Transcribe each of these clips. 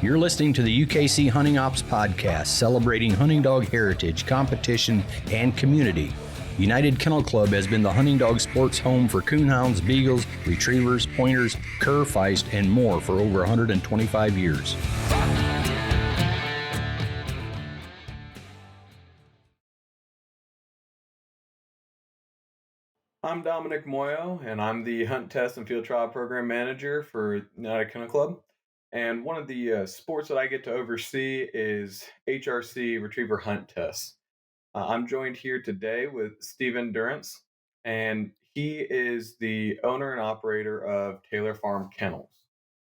You're listening to the UKC Hunting Ops Podcast, celebrating hunting dog heritage, competition, and community. United Kennel Club has been the hunting dog sports home for coonhounds, beagles, retrievers, pointers, cur, feist, and more for over 125 years. I'm Domenick Muoio, and I'm the Hunt Test and Field Trial Program Manager for United Kennel Club. And one of the sports that I get to oversee is HRC Retriever Hunt Tests. I'm joined here today with Stephen Durence, and he is the owner and operator of Taylor Farm Kennels.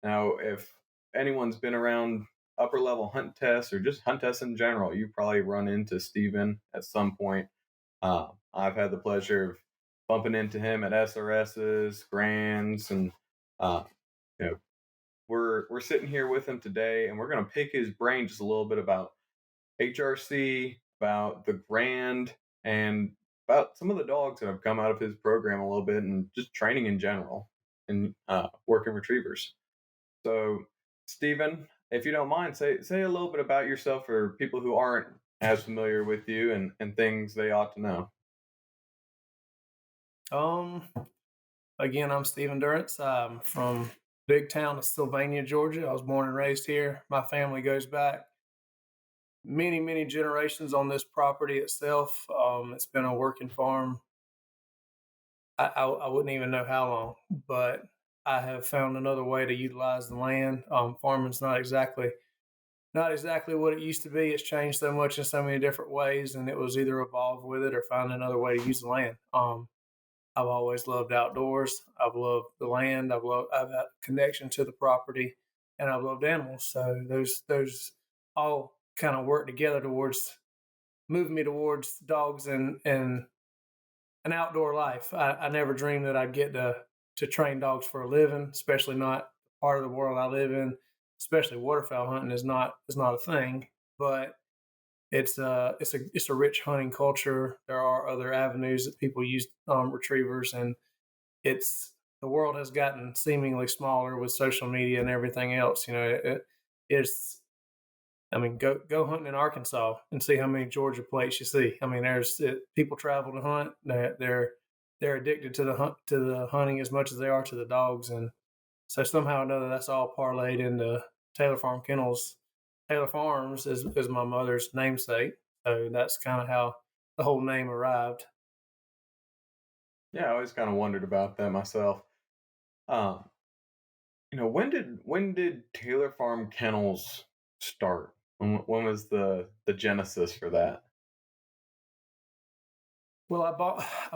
Now, if anyone's been around upper level hunt tests or just hunt tests in general, you probably run into Stephen at some point. I've had the pleasure of bumping into him at SRS's, Grands, and you know, we're sitting here with him today, and we're going to pick his brain just a little bit about HRC, about the Grand, and about some of the dogs that have come out of his program a little bit, and just training in general, and working retrievers. So, Stephen, if you don't mind, say a little bit about yourself for people who aren't as familiar with you and things they ought to know. Again, I'm Stephen Durence. I'm from big town of Sylvania, Georgia. I was born and raised here. My family goes back many, many generations on this property itself. It's been a working farm. I wouldn't even know how long, but I have found another way to utilize the land. Farming's not exactly what it used to be. It's changed so much in so many different ways, and it was either evolve with it or find another way to use the land. I've always loved outdoors. I've loved the land. I've had a connection to the property, and I've loved animals. So those all kind of work together towards moving me towards dogs and an outdoor life. I never dreamed that I'd get to train dogs for a living, especially not part of the world I live in. Especially waterfowl hunting is not a thing, but it's a rich hunting culture. There are other avenues that people use retrievers, and the world has gotten seemingly smaller with social media and everything else. It's go hunting in Arkansas and see how many Georgia plates you see. I mean, people travel to hunt. They're addicted to the hunting as much as they are to the dogs, and so somehow or another that's all parlayed into Taylor Farm Kennels. Taylor Farms is my mother's namesake, so that's kind of how the whole name arrived. Yeah, I always kind of wondered about that myself. When did Taylor Farm Kennels start? When was the genesis for that? Well, I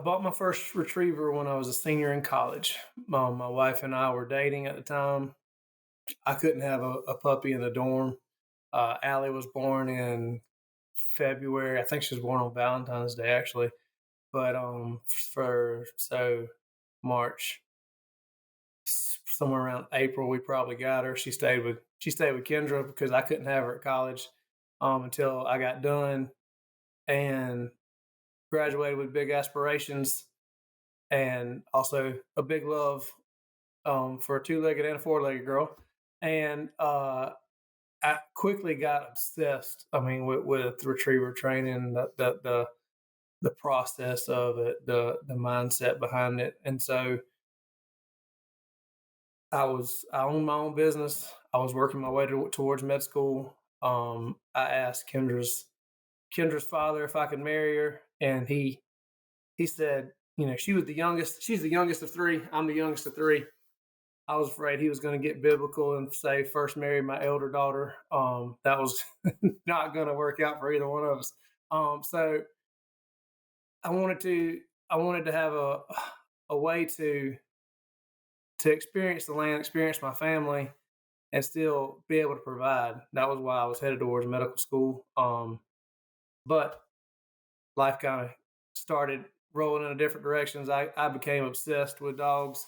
bought my first retriever when I was a senior in college. My wife and I were dating at the time. I couldn't have a puppy in the dorm. Allie was born in February. I think she was born on Valentine's Day, actually. But March, somewhere around April, we probably got her. She stayed with Kendra because I couldn't have her at college until I got done and graduated with big aspirations and also a big love for a two-legged and a four-legged girl. And I quickly got obsessed. I mean, with retriever training, the process of it, the mindset behind it, and so I owned my own business. I was working my way towards med school. I asked Kendra's father if I could marry her, and he said, she was the youngest. She's the youngest of three. I'm the youngest of three. I was afraid he was going to get biblical and say first marry my elder daughter. That was not going to work out for either one of us. So I wanted to have a way to experience the land, experience my family, and still be able to provide. That was why I was headed towards medical school. But life kind of started rolling in different directions. I became obsessed with dogs.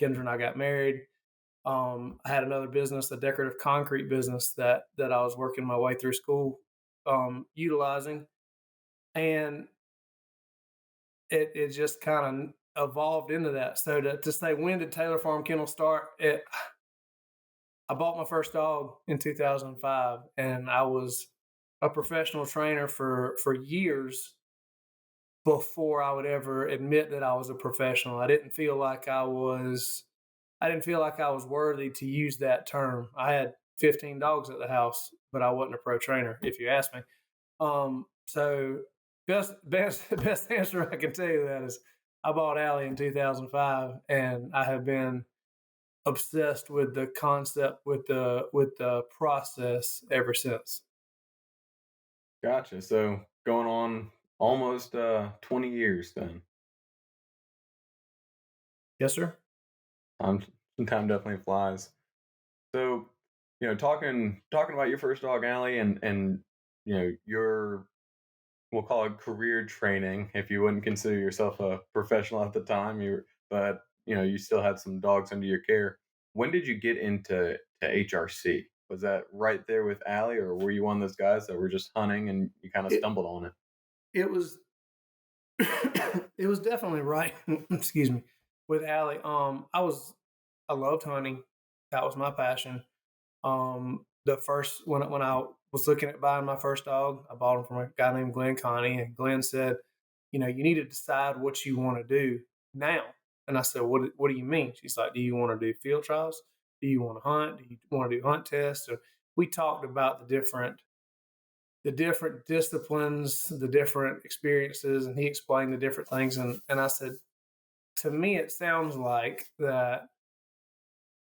Kendra and I got married. I had another business, a decorative concrete business that I was working my way through school, utilizing, and it just kind of evolved into that. So to say when did Taylor Farm Kennel start? I bought my first dog in 2005, and I was a professional trainer for years before I would ever admit that I was a professional. I didn't feel like I was worthy to use that term. I had 15 dogs at the house, but I wasn't a pro trainer, if you ask me. So best answer I can tell you that is I bought Allie in 2005, and I have been obsessed with the concept with the process ever since. Gotcha. So going on almost 20 years then. Yes, sir. Time time definitely flies. So, talking about your first dog, Allie, and your, we'll call it career training, if you wouldn't consider yourself a professional at the time, but you still had some dogs under your care. When did you get into HRC? Was that right there with Allie, or were you one of those guys that were just hunting and you kind of It stumbled on it? it was it was definitely right. Excuse me. With Allie, I loved hunting. That was my passion. The first when I was looking at buying my first dog, I bought him from a guy named Glenn Connie, and Glenn said, you need to decide what you want to do now. And I said, what do you mean? She's like, do you want to do field trials? Do you want to hunt? Do you want to do hunt tests? So we talked about the different disciplines, the different experiences, and he explained the different things. And I said, to me, it sounds like that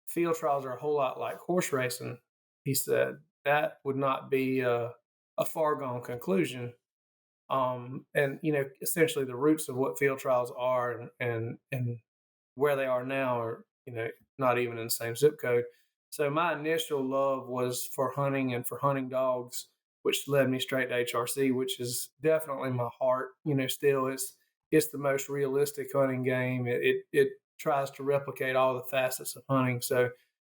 field trials are a whole lot like horse racing. He said that would not be a far gone conclusion. And essentially the roots of what field trials are and where they are now are not even in the same zip code. So my initial love was for hunting and for hunting dogs, which led me straight to HRC, which is definitely my heart. Still it's the most realistic hunting game. It tries to replicate all the facets of hunting. So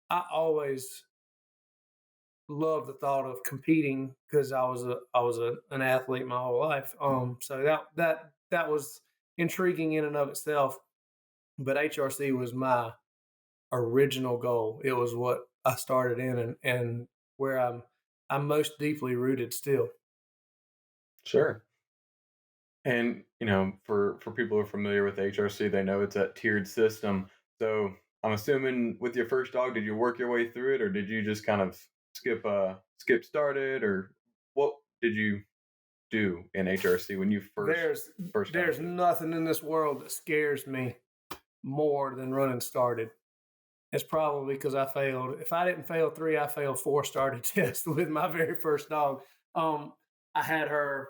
I always loved the thought of competing because an athlete my whole life. So that was intriguing in and of itself. But HRC was my original goal. It was what I started in, and where I'm most deeply rooted still. Sure. And for people who are familiar with HRC, they know it's a tiered system. So I'm assuming with your first dog, did you work your way through it, or did you just kind of skip started, or what did you do in HRC when you first got There's into it? nothing in this world that scares me more than running started. It's probably because I failed. If I didn't fail three, I failed four started tests with my very first dog. I had her,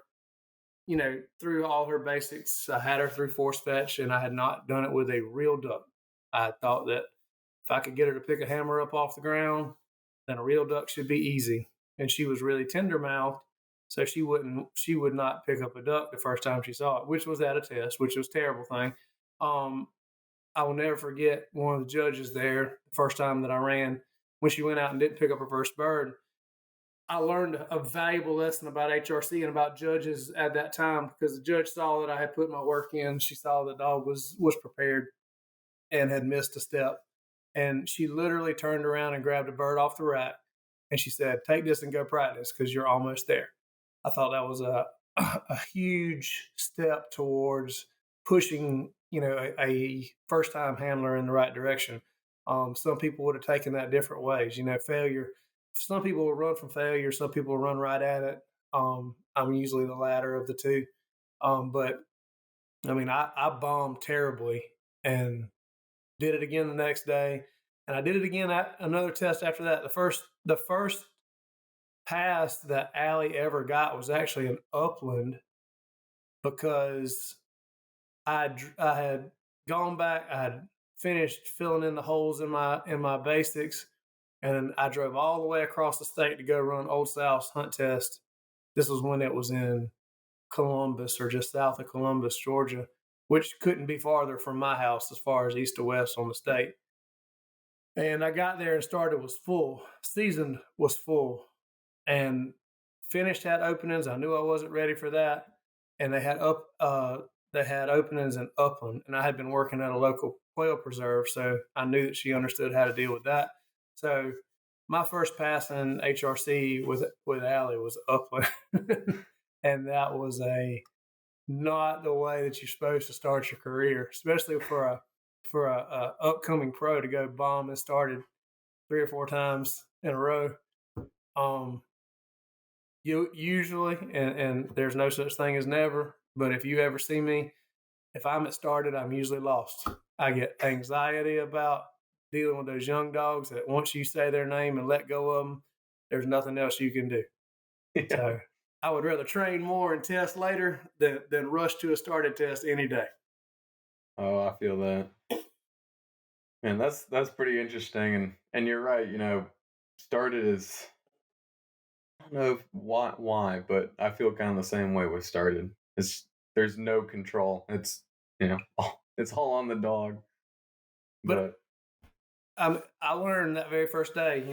through all her basics. I had her through force fetch, and I had not done it with a real duck. I thought that if I could get her to pick a hammer up off the ground, then a real duck should be easy. And she was really tender mouthed, so she would not pick up a duck the first time she saw it, which was at a test, which was a terrible thing. Um, I will never forget one of the judges there the first time that I ran when she went out and didn't pick up her first bird. I learned a valuable lesson about HRC and about judges at that time because the judge saw that I had put my work in. She saw the dog was prepared and had missed a step. And she literally turned around and grabbed a bird off the rack and she said, "Take this and go practice because you're almost there." I thought that was a huge step towards pushing, a first time handler in the right direction. Some people would have taken that different ways. Failure. Some people will run from failure. Some people will run right at it. I'm usually the latter of the two. But I mean, I bombed terribly and did it again the next day, and I did it again at another test after that. The first pass that Allie ever got was actually an upland because I had gone back. I had finished filling in the holes in my basics, and I drove all the way across the state to go run Old South's hunt test. This was when it was in Columbus or just south of Columbus, Georgia, which couldn't be farther from my house as far as east to west on the state. And I got there and started was full. Season was full. And finished had openings. I knew I wasn't ready for that. And they had openings in Upland. And I had been working at a local quail preserve, so I knew that she understood how to deal with that. So my first pass in HRC with Allie was Upland, and that was not the way that you're supposed to start your career, especially for a upcoming pro to go bomb and started 3 or 4 times in a row. You usually, and there's no such thing as never, but if you ever see me, if I'm at started, I'm usually lost. I get anxiety about dealing with those young dogs that once you say their name and let go of them, there's nothing else you can do. Yeah. So I would rather train more and test later than rush to a started test any day. Oh, I feel that. Man, that's pretty interesting, and you're right. Started is, I don't know why, but I feel kind of the same way with started. There's no control. It's it's all on the dog. But I learned that very first day,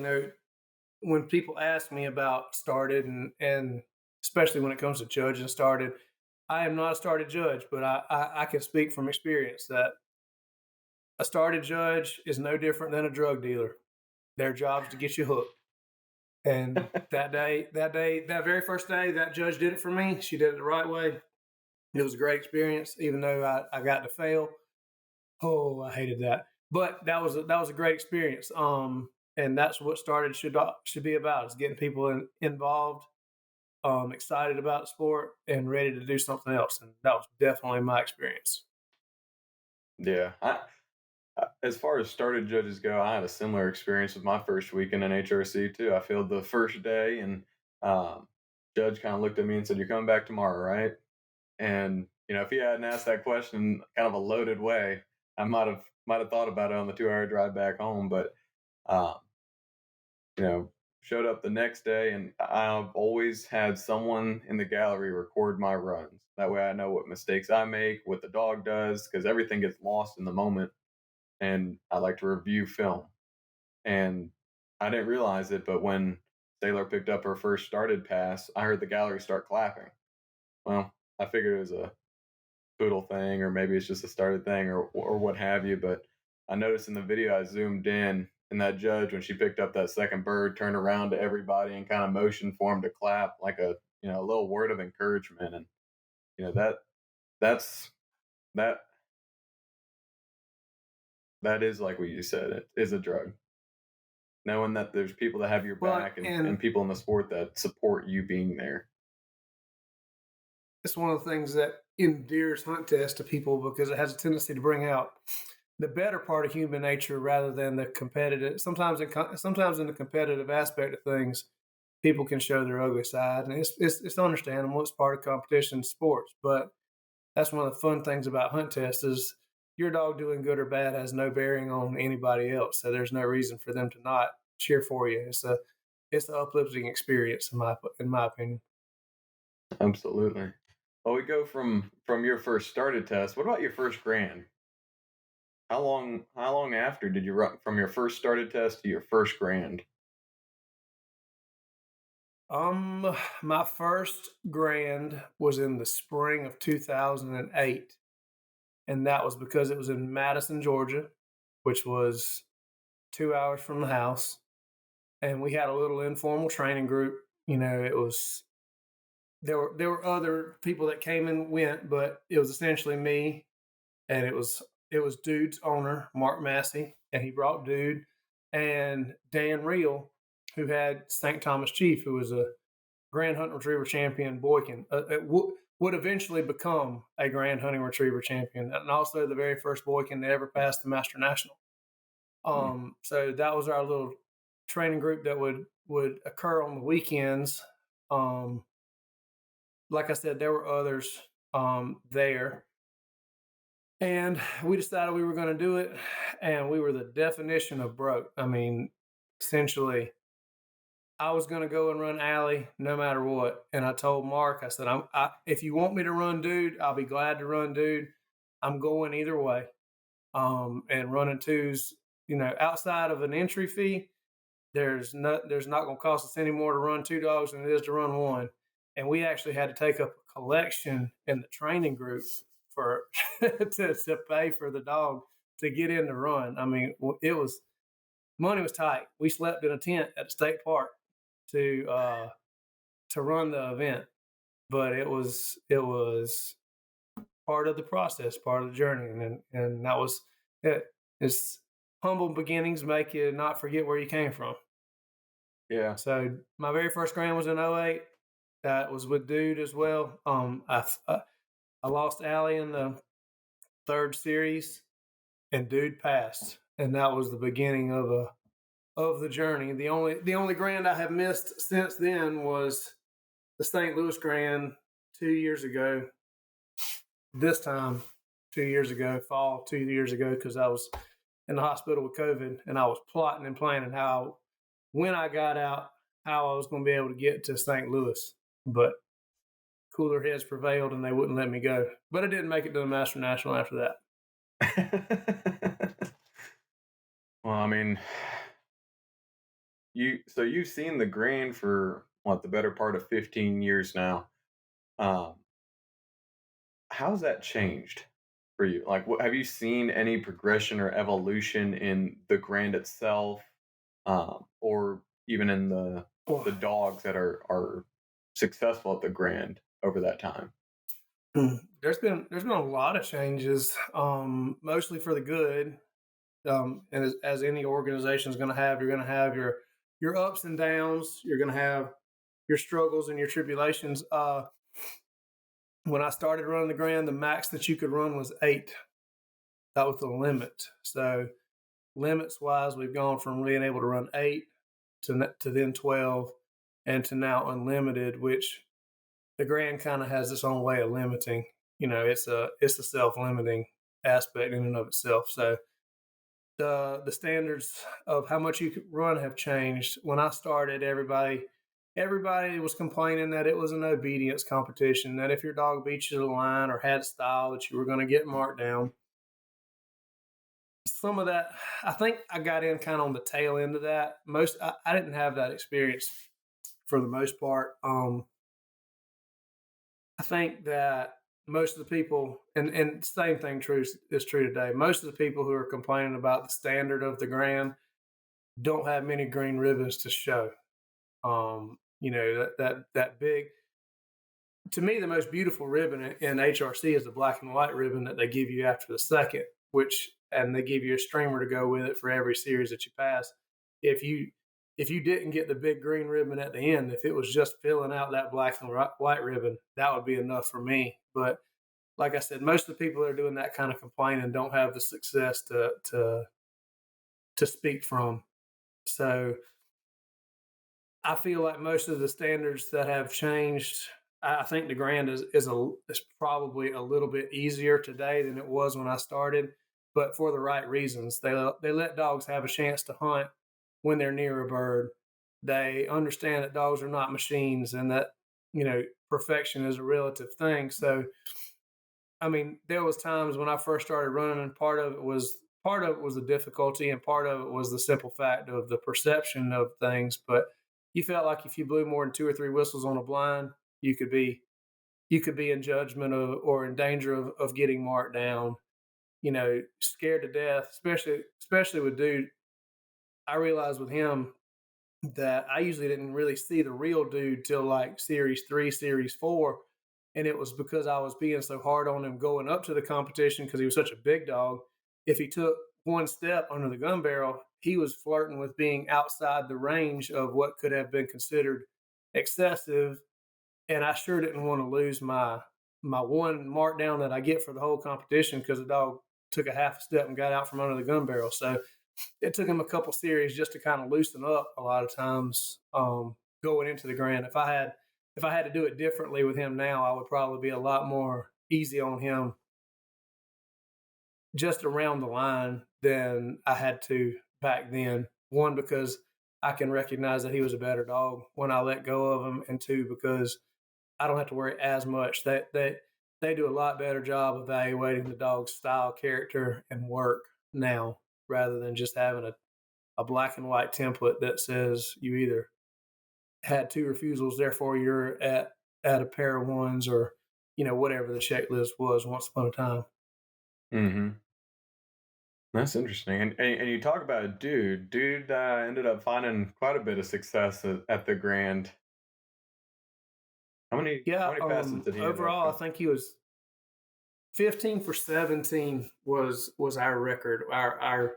when people ask me about started and especially when it comes to judging started, I am not a started judge, but I can speak from experience that a started judge is no different than a drug dealer. Their job is to get you hooked. And that very first day, that judge did it for me. She did it the right way. It was a great experience, even though I got to fail. Oh, I hated that. But that was a great experience. And that's what started should be about, is getting people involved, excited about the sport, and ready to do something else. And that was definitely my experience. Yeah, as far as started judges go, I had a similar experience with my first weekend in HRC too. I failed the first day, and judge kind of looked at me and said, "You're coming back tomorrow, right?" And if he hadn't asked that question kind of a loaded way, I might have thought about it on the 2-hour drive back home. But um, showed up the next day, and I've always had someone in the gallery record my runs. That way, I know what mistakes I make, what the dog does, because everything gets lost in the moment. And I like to review film. And I didn't realize it, but when Sailor picked up her first started pass, I heard the gallery start clapping. Well, I figured it was a poodle thing, or maybe it's just a started thing, or what have you. But I noticed in the video I zoomed in, and that judge, when she picked up that second bird, turned around to everybody and kind of motioned for him to clap, like a little word of encouragement. And that's that that is like what you said. It is a drug. Knowing that there's people that have your Well, back, and and people in the sport that support you being there. it's one of the things that endears hunt test to people because it has a tendency to bring out the better part of human nature rather than the competitive. Sometimes in the competitive aspect of things, people can show their ugly side, and it's understandable. It's part of competition sports, but that's one of the fun things about hunt tests is your dog doing good or bad has no bearing on anybody else. So there's no reason for them to not cheer for you. It's an uplifting experience in my opinion. Absolutely. Well, we go from your first started test. What about your first grand? How long after did you run from your first started test to your first grand? My first grand was in the spring of 2008, and that was because it was in Madison, Georgia, which was 2 hours from the house. And we had a little informal training group. It was there were other people that came and went, but it was essentially me, and it was Dude's owner, Mark Massey, and he brought Dude and Dan Reel, who had St. Thomas Chief, who was a Grand Hunting Retriever champion Boykin, would eventually become a Grand Hunting Retriever champion, and also the very first Boykin to ever pass the Master National. So that was our little training group that would occur on the weekends. Like I said, there were others there, and we decided we were going to do it, and we were the definition of broke. I mean, essentially, I was going to go and run alley no matter what. And I told Mark, I said, if you want me to run Dude, I'll be glad to run Dude. I'm going either way. And running twos, outside of an entry fee, there's not going to cost us any more to run 2 dogs than it is to run one. And we actually had to take up a collection in the training group for to pay for the dog to get in the run. I mean, it was money was tight. We slept in a tent at the state park to run the event, but it was part of the process, part of the journey, and that was it. It's humble beginnings make you not forget where you came from. Yeah. So my very first grand was in '08. That was with Dude as well. I lost Allie in the third series, and Dude passed, and that was the beginning of the journey. The only grand I have missed since then was the St. Louis Grand 2 years ago. This time, 2 years ago, fall 2 years ago, because I was in the hospital with COVID, and I was plotting and planning when I got out, how I was going to be able to get to St. Louis. But cooler heads prevailed, and they wouldn't let me go. But I didn't make it to the Master National after that. Well, I mean, you've seen the Grand for what, the better part of 15 years now. Um, how's that changed for you? Like, have you seen any progression or evolution in the Grand itself, or even in the dogs that are successful at the Grand over that time? There's been a lot of changes, mostly for the good. And as any organization is going to have, you're going to have your ups and downs. You're going to have your struggles and your tribulations. When I started running the Grand, the max that you could run was 8. That was the limit. So limits wise, we've gone from being able to run 8 to then 12, and to now unlimited, which the Grand kind of has its own way of limiting. It's a self-limiting aspect in and of itself. So the standards of how much you could run have changed. When I started, everybody was complaining that it was an obedience competition, that if your dog beat you to the line or had style, that you were going to get marked down. Some of that, I think I got in kind of on the tail end of that. I didn't have that experience for the most part. I think that most of the people, and same thing is true today. Most of the people who are complaining about the standard of the Grand don't have many green ribbons to show. That big. To me, the most beautiful ribbon in HRC is the black and white ribbon that they give you after the second, and they give you a streamer to go with it for every series that you pass. If you didn't get the big green ribbon at the end, if it was just filling out that black and white ribbon, that would be enough for me. But like I said, most of the people that are doing that kind of complaining don't have the success to speak from. So I feel like most of the standards that have changed, I think the Grand is probably a little bit easier today than it was when I started, but for the right reasons. They let dogs have a chance to hunt when they're near a bird. They understand that dogs are not machines, and that perfection is a relative thing. So, I mean, there was times when I first started running, and part of it was the difficulty, and part of it was the simple fact of the perception of things. But you felt like if you blew more than 2 or 3 whistles on a blind, you could be in judgment of, or in danger of getting marked down. Scared to death, especially with Dude. I realized with him that I usually didn't really see the real Dude till like series 3, series 4. And it was because I was being so hard on him going up to the competition, because he was such a big dog. If he took one step under the gun barrel, he was flirting with being outside the range of what could have been considered excessive. And I sure didn't want to lose my one mark down that I get for the whole competition, because the dog took a half a step and got out from under the gun barrel. So it took him a couple series just to kind of loosen up a lot of times, going into the Grand. If I had to do it differently with him now, I would probably be a lot more easy on him just around the line than I had to back then. One, because I can recognize that he was a better dog when I let go of him, and 2, because I don't have to worry as much. They do a lot better job evaluating the dog's style, character, and work now, rather than just having a black and white template that says you either had 2 refusals, therefore you're at a pair of 1s, or whatever the checklist was once upon a time. Mm-hmm. That's interesting. And you talk about a dude. Dude ended up finding quite a bit of success at the Grand. How Yeah. many passes did he end up Overall, I going? think he was 15 for 17 was our record, our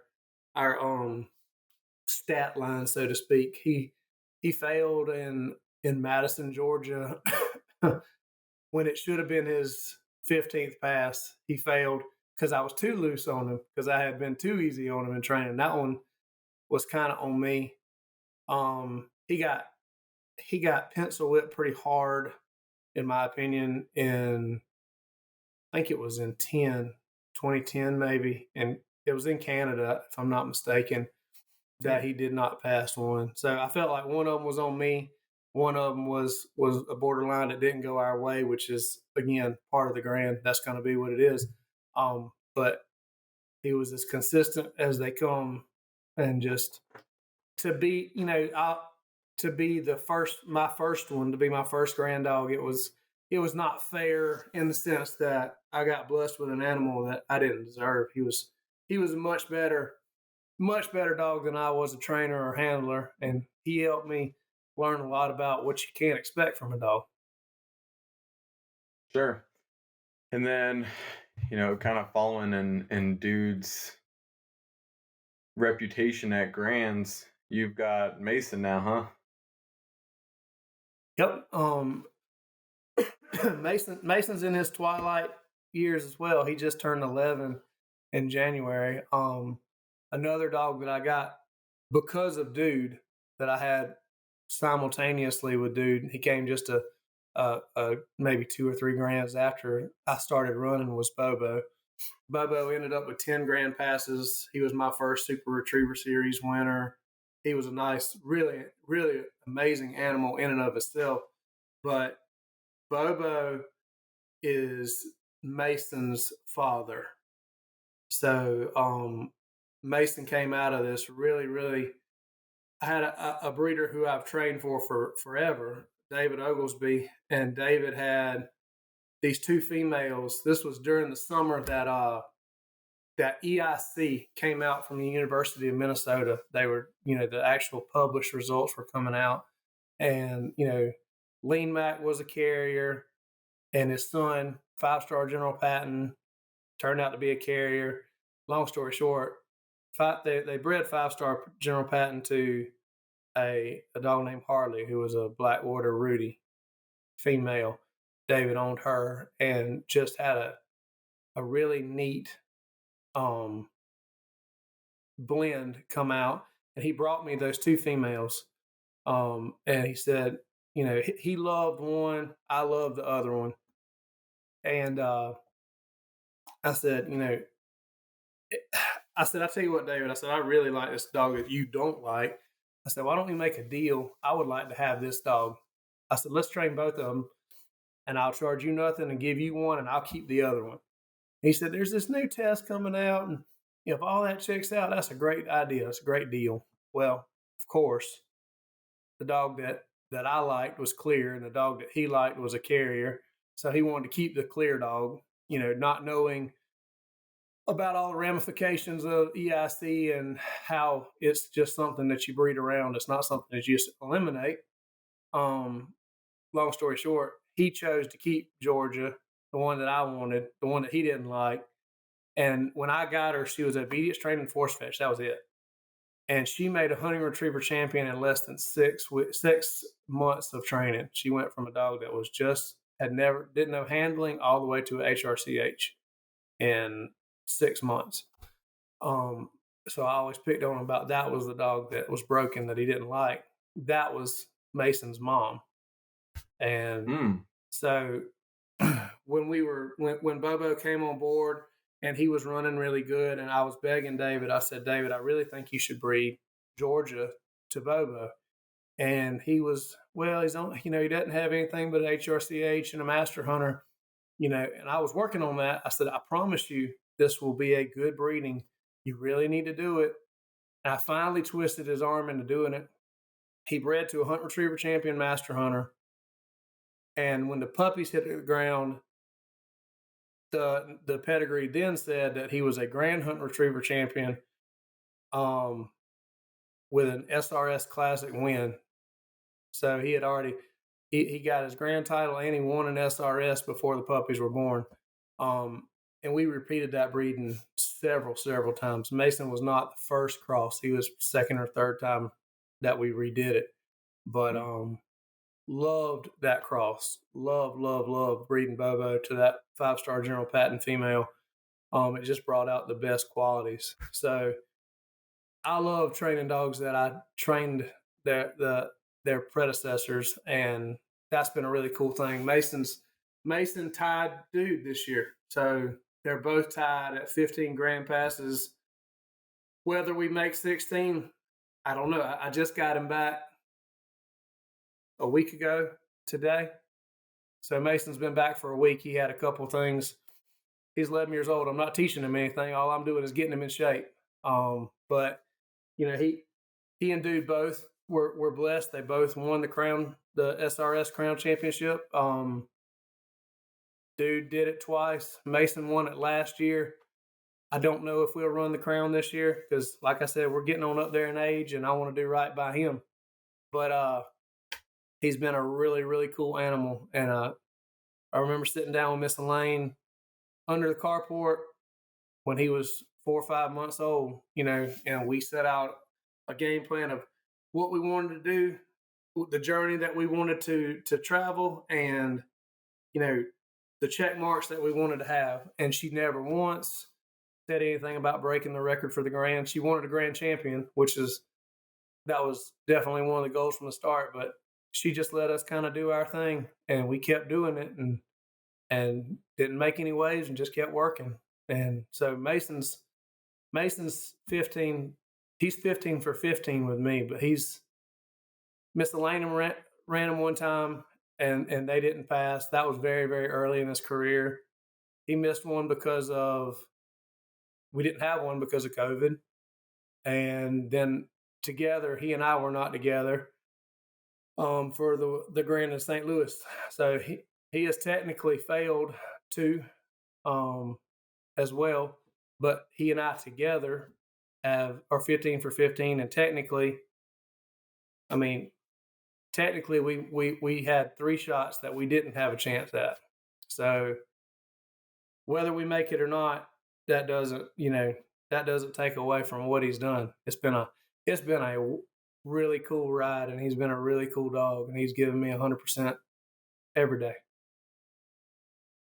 stat line, so to speak. He failed in Madison, Georgia, when it should have been his 15th pass. He failed because I was too loose on him, because I had been too easy on him in training. That one was kind of on me. He got pencil whipped pretty hard, in my opinion, in I think it was in 2010 maybe, and it was in Canada, if I'm not mistaken, Hmm. that he did not pass one. So I felt like one of them was on me. One of them was a borderline that didn't go our way, which is again part of the Grand. That's going to be what it is. But he was as consistent as they come, and just to be, to be my first one, to be my first grand dog. It was not fair in the sense that I got blessed with an animal that I didn't deserve. He was a much better dog than I was a trainer or handler, and he helped me learn a lot about what you can't expect from a dog. Sure. And then, kind of following in dude's reputation at Grands, you've got Mason now, huh? Yep. Mason's in his twilight years as well. He just turned 11 in January. Another dog that I got because of Dude, that I had simultaneously with Dude. He came just maybe 2 or 3 grands after I started running, was Bobo. Bobo ended up with 10 grand passes. He was my first Super Retriever Series winner. He was a nice, really, really amazing animal in and of itself. But Bobo is Mason's father. So Mason came out of this really, really. I had a breeder who I've trained for forever, David Oglesby, and David had these 2 females. This was during the summer that EIC came out from the University of Minnesota. They were, the actual published results were coming out, and Lean Mac was a carrier, and his son, 5-star General Patton, turned out to be a carrier. Long story short, they bred 5-star General Patton to a dog named Harley, who was a Blackwater Rudy female. David owned her and just had a really neat um, blend come out. And he brought me those 2 females. And he said, he loved one, I loved the other one. And I said, I tell you what, David, I said, I really like this dog that you don't like. I said, why don't we make a deal? I would like to have this dog. I said, let's train both of them, and I'll charge you nothing and give you one, and I'll keep the other one. He said, there's this new test coming out, and if all that checks out, that's a great idea. It's a great deal. Well, of course, the dog that I liked was clear, and the dog that he liked was a carrier. So he wanted to keep the clear dog, not knowing about all the ramifications of EIC and how it's just something that you breed around. It's not something that you just eliminate. Um, Long story short, he chose to keep Georgia, the one that I wanted, the one that he didn't like. And when I got her, she was obedience training force fetch. That was it. And she made a hunting retriever champion in less than 6 months of training. She went from a dog that was didn't know handling, all the way to an HRCH in 6 months. So I always picked on him about that was the dog that was broken that he didn't like. That was Mason's mom. And Hmm. so when Bobo came on board and he was running really good, and I was begging David, I said, David, I really think you should breed Georgia to Bobo. And he was, well, he's on, he doesn't have anything but an HRCH and a master hunter, and I was working on that. I said, I promise you, this will be a good breeding. You really need to do it. And I finally twisted his arm into doing it. He bred to a hunt retriever champion master hunter. And when the puppies hit the ground, the pedigree then said that he was a Grand Hunt Retriever champion, with an SRS Classic win. So he had already he got his grand title and he won an SRS before the puppies were born. And we repeated that breeding several times. Mason was not the first cross; he was second or third time that we redid it. But loved that cross. Love breeding Bobo to that 5-star General Patton female. It just brought out the best qualities. So I love training dogs that I trained their predecessors, and that's been a really cool thing. Mason tied Dude this year, so they're both tied at 15 grand passes. Whether we make 16, I don't know. I just got him back a week ago today. So Mason's been back for a week. He had a couple things. He's 11 years old. I'm not teaching him anything. All I'm doing is getting him in shape. But you know, he and Dude both were blessed. They both won the crown, the SRS Crown Championship. Dude did it twice. Mason won it last year. I don't know if we'll run the crown this year because, like I said, we're getting on up there in age, and I want to do right by him. But he's been a really, really cool animal. And I remember sitting down with Miss Elaine under the carport when he was 4 or 5 months old, you know, and we set out a game plan of what we wanted to do, the journey that we wanted to travel, and, you know, the check marks that we wanted to have. And she never once said anything about breaking the record for the grand. She wanted a grand champion, that was definitely one of the goals from the start, but she just let us kind of do our thing, and we kept doing it and didn't make any waves and just kept working. And so Mason's 15. He's 15 for 15 with me, but Miss Elaine ran him one time and they didn't pass. That was very, very early in his career. He missed one we didn't have one because of COVID. And then together, he and I were not together for the Grand in St. Louis. So he has technically failed too, as well, but he and I together are 15 for 15, and technically we had 3 shots that we didn't have a chance at. So whether we make it or not, that doesn't take away from what he's done. It's been a really cool ride, and he's been a really cool dog, and he's given me 100% every day.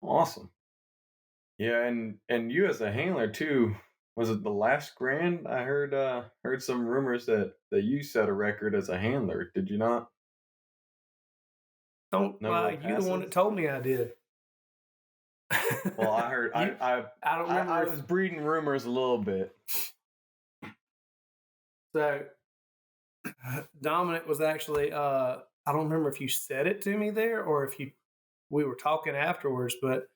Awesome. Yeah, and you as a handler too. Was it the last grand? I heard some rumors that you set a record as a handler. Did you not? Don't lie. You're the one that told me I did. Well, I heard. I don't remember. I was breeding rumors a little bit. So Domenick was actually. I don't remember if you said it to me there or if we were talking afterwards, but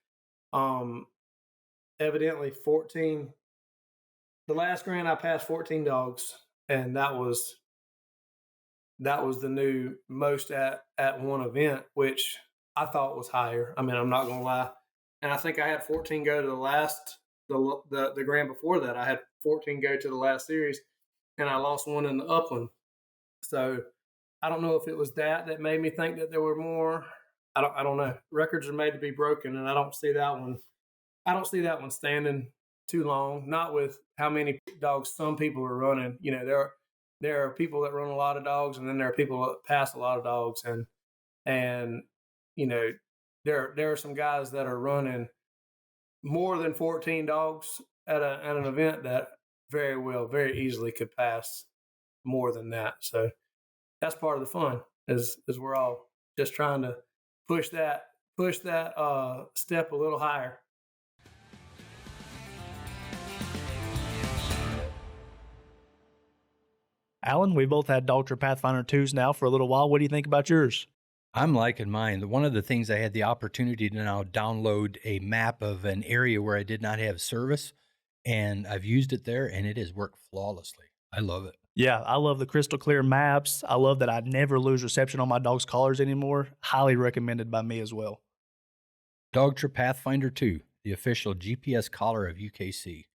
evidently 14. The last grand I passed 14 dogs, and that was the new most at one event, which I thought was higher. I mean, I'm not gonna lie. And I think I had 14 go to the grand before that. I had 14 go to the last series, and I lost one in the Upland. So I don't know if it was that made me think that there were more. I don't know. Records are made to be broken, and I don't see that one. I don't see that one standing too long. Not with how many dogs some people are running. You know, there are people that run a lot of dogs, and then there are people that pass a lot of dogs, and you know, there are some guys that are running more than 14 dogs at an event that very easily could pass more than that. So that's part of the fun is we're all just trying to push that step a little higher. Alan, we both had Dogtra Pathfinder 2s now for a little while. What do you think about yours? I'm liking mine. One of the things I had the opportunity to now download a map of an area where I did not have service, and I've used it there, and it has worked flawlessly. I love it. Yeah, I love the crystal clear maps. I love that I never lose reception on my dog's collars anymore. Highly recommended by me as well. Dogtra Pathfinder 2, the official GPS collar of UKC.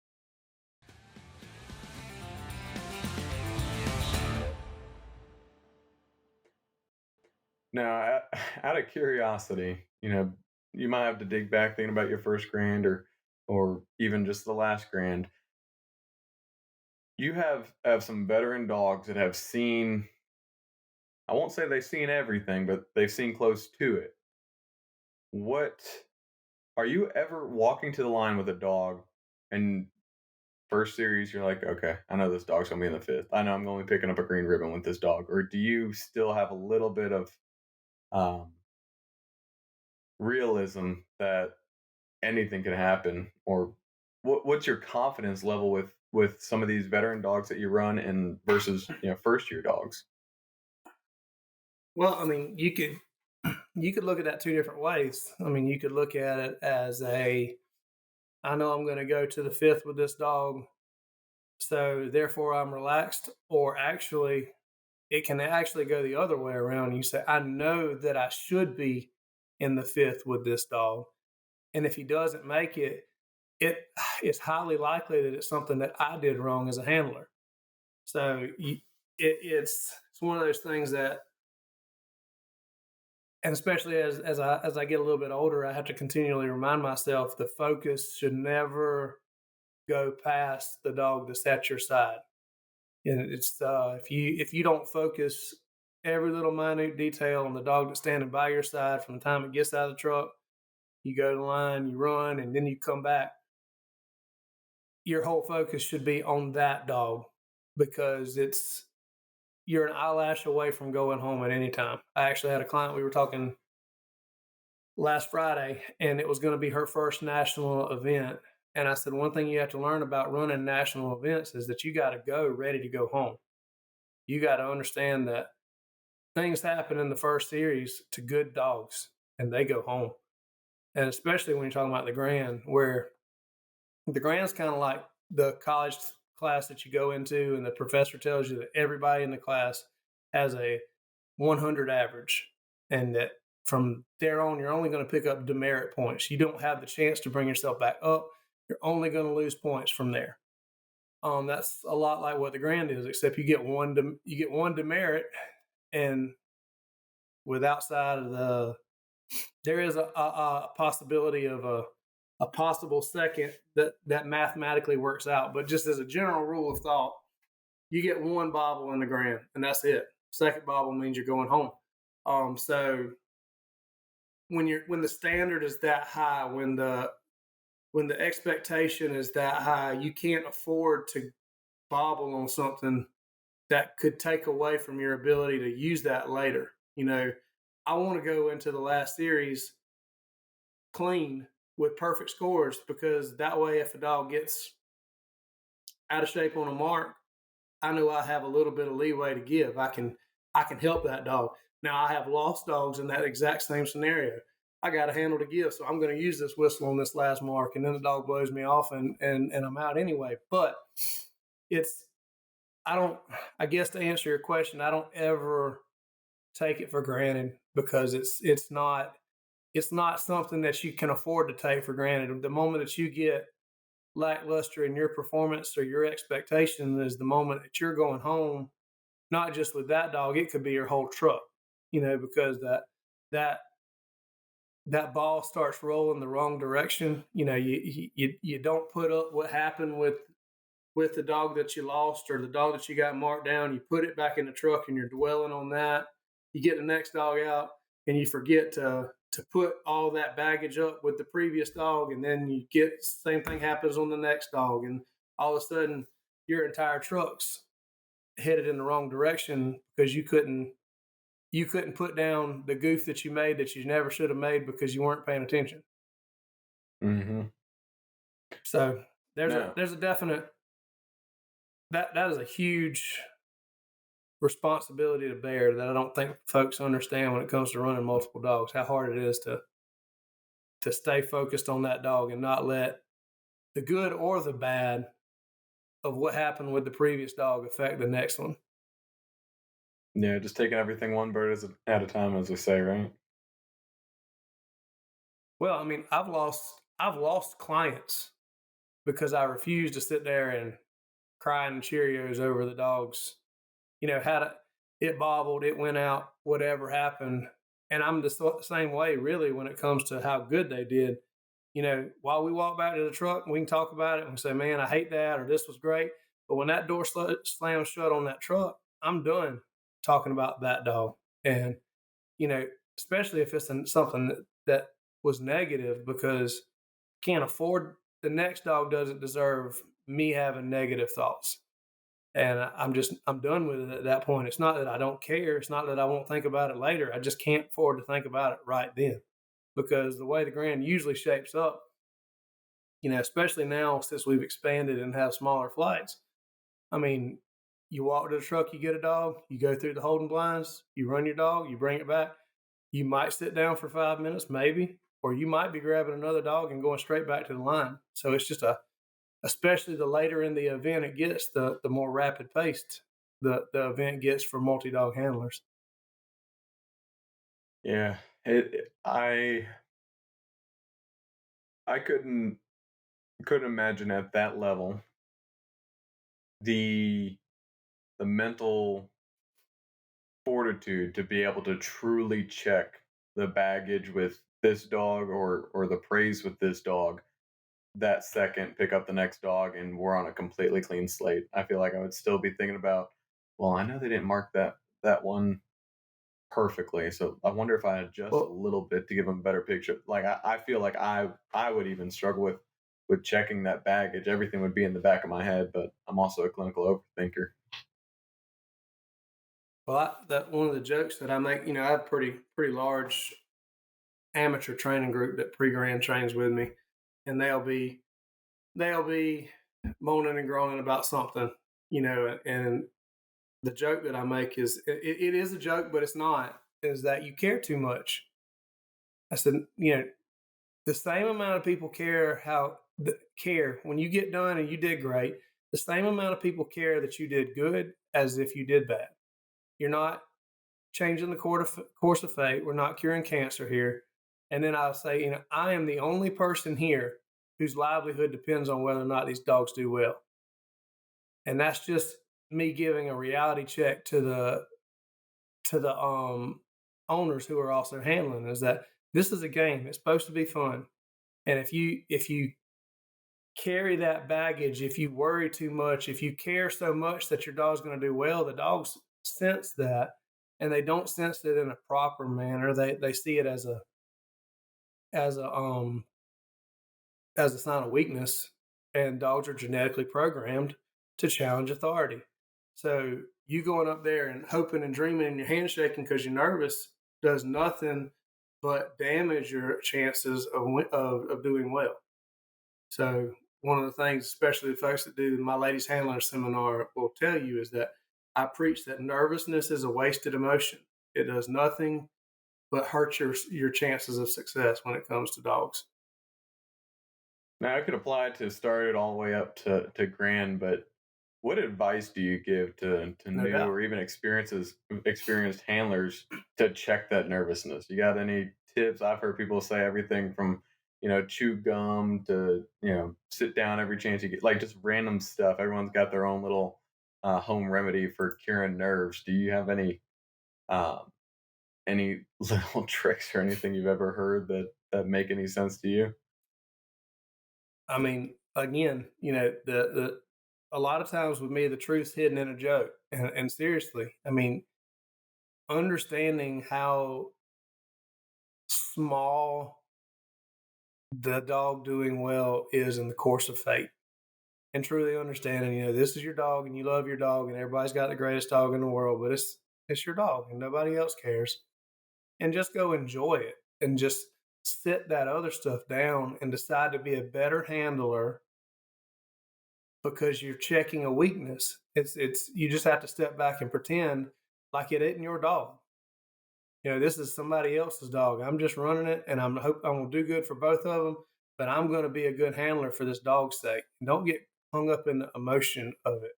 Now, out of curiosity, you might have to dig back thinking about your first grand or even just the last grand. You have some veteran dogs that have seen, I won't say they've seen everything, but they've seen close to it. What are you ever walking to the line with a dog and first series you're like, okay, I know this dog's gonna be in the fifth. I know I'm going to be picking up a green ribbon with this dog. Or do you still have a little bit of um, realism that anything can happen? Or what's your confidence level with some of these veteran dogs that you run and versus first year dogs? Well, I mean, you could look at that two different ways. I mean, you could look at it as I know I'm going to go to the fifth with this dog, so therefore I'm relaxed. Or actually, it can actually go the other way around. You say, I know that I should be in the fifth with this dog, and if he doesn't make it, it is highly likely that it's something that I did wrong as a handler. So it's one of those things that, and especially as I get a little bit older, I have to continually remind myself the focus should never go past the dog that's at your side. And it's if you don't focus every little minute detail on the dog that's standing by your side from the time it gets out of the truck, you go to the line, you run, and then you come back. Your whole focus should be on that dog because you're an eyelash away from going home at any time. I actually had a client, we were talking last Friday, and it was going to be her first national event. And I said, one thing you have to learn about running national events is that you got to go ready to go home. You got to understand that things happen in the first series to good dogs and they go home. And especially when you're talking about the Grand, where the Grand's kind of like the college class that you go into, and the professor tells you that everybody in the class has a 100 average, and that from there on, you're only going to pick up demerit points. You don't have the chance to bring yourself back up. You're only going to lose points from there. That's a lot like what the Grand is, except you get one demerit, and with outside of there is a possibility of a possible second that mathematically works out. But just as a general rule of thought, you get one bobble in the Grand, and that's it. Second bobble means you're going home. So when the standard is that high, when the expectation is that high, you can't afford to bobble on something that could take away from your ability to use that later. I want to go into the last series clean with perfect scores, because that way, if a dog gets out of shape on a mark, I know I have a little bit of leeway to give. I can help that dog. Now, I have lost dogs in that exact same scenario. I got a handle to give, so I'm going to use this whistle on this last mark, and then the dog blows me off, and I'm out anyway. But I guess to answer your question, I don't ever take it for granted, because it's not something that you can afford to take for granted. The moment that you get lackluster in your performance or your expectation is the moment that you're going home, not just with that dog, it could be your whole truck, because that ball starts rolling the wrong direction. You don't put up what happened with the dog that you lost or the dog that you got marked down. You put it back in the truck and you're dwelling on that. You get the next dog out and you forget to put all that baggage up with the previous dog, and then you get the same thing happens on the next dog, and all of a sudden your entire truck's headed in the wrong direction because you couldn't put down the goof that you made that you never should have made because you weren't paying attention. Mm-hmm. So there's a definite that is a huge responsibility to bear that I don't think folks understand when it comes to running multiple dogs, how hard it is to stay focused on that dog and not let the good or the bad of what happened with the previous dog affect the next one. Yeah, just taking everything one bird at a time, as they say, right? Well, I mean, I've lost I've lost clients because I refused to sit there and crying Cheerios over the dogs. It bobbled, it went out, whatever happened. And I'm the same way, really, when it comes to how good they did. While we walk back to the truck, we can talk about it and say, man, I hate that, or this was great. But when that door slams shut on that truck, I'm done talking about that dog. And, especially if it's something that was negative, because can't afford the next dog doesn't deserve me having negative thoughts. And I'm done with it at that point. It's not that I don't care. It's not that I won't think about it later. I just can't afford to think about it right then, because the way the Grand usually shapes up, especially now since we've expanded and have smaller flights. I mean, you walk to the truck, you get a dog, you go through the holding blinds, you run your dog, you bring it back. You might sit down for 5 minutes, maybe, or you might be grabbing another dog and going straight back to the line. So it's just especially the later in the event it gets, the more rapid paced the event gets for multi-dog handlers. Yeah, I couldn't imagine at that level the mental fortitude to be able to truly check the baggage with this dog, or the praise with this dog, that second pick up the next dog and we're on a completely clean slate. I feel like I would still be thinking about, well, I know they didn't mark that one perfectly, so I wonder if I adjust a little bit to give them a better picture. Like I feel like I would even struggle with checking that baggage. Everything would be in the back of my head, but I'm also a clinical overthinker. Well, that one of the jokes that I make, I have pretty large amateur training group that pre-grand trains with me, and they'll be moaning and groaning about something, and the joke that I make is it is a joke, but it's not, is that you care too much. I said, the same amount of people care when you get done and you did great. The same amount of people care that you did good as if you did bad. You're not changing the course of fate. We're not curing cancer here. And then I'll say, I am the only person here whose livelihood depends on whether or not these dogs do well. And that's just me giving a reality check to the owners who are also handling, is that this is a game. It's supposed to be fun. And if you carry that baggage, if you worry too much, if you care so much that your dog's going to do well, the dogs sense that, and they don't sense it in a proper manner. They see it as a sign of weakness, and dogs are genetically programmed to challenge authority. So you going up there and hoping and dreaming and your hand shaking because you're nervous does nothing but damage your chances of doing well. So one of the things, especially the folks that do my ladies handler seminar, will tell you is that I preach that nervousness is a wasted emotion. It does nothing but hurt your chances of success when it comes to dogs. Now, I could apply it to start it all the way up to grand, but what advice do you give to No new doubt. or even experienced handlers to check that nervousness? You got any tips? I've heard people say everything from, chew gum to, sit down every chance you get, like just random stuff. Everyone's got their own little home remedy for curing nerves. Do you have um, any little tricks or anything you've ever heard that make any sense to you? I mean, again, the a lot of times with me, the truth's hidden in a joke. And seriously, I mean, understanding how small the dog doing well is in the course of fate, and truly understanding, this is your dog and you love your dog and everybody's got the greatest dog in the world, but it's your dog and nobody else cares. And just go enjoy it and just sit that other stuff down and decide to be a better handler because you're checking a weakness. It's you just have to step back and pretend like it isn't your dog. This is somebody else's dog. I'm just running it, and I'm going to do good for both of them. But I'm going to be a good handler for this dog's sake. And don't get hung up in the emotion of it.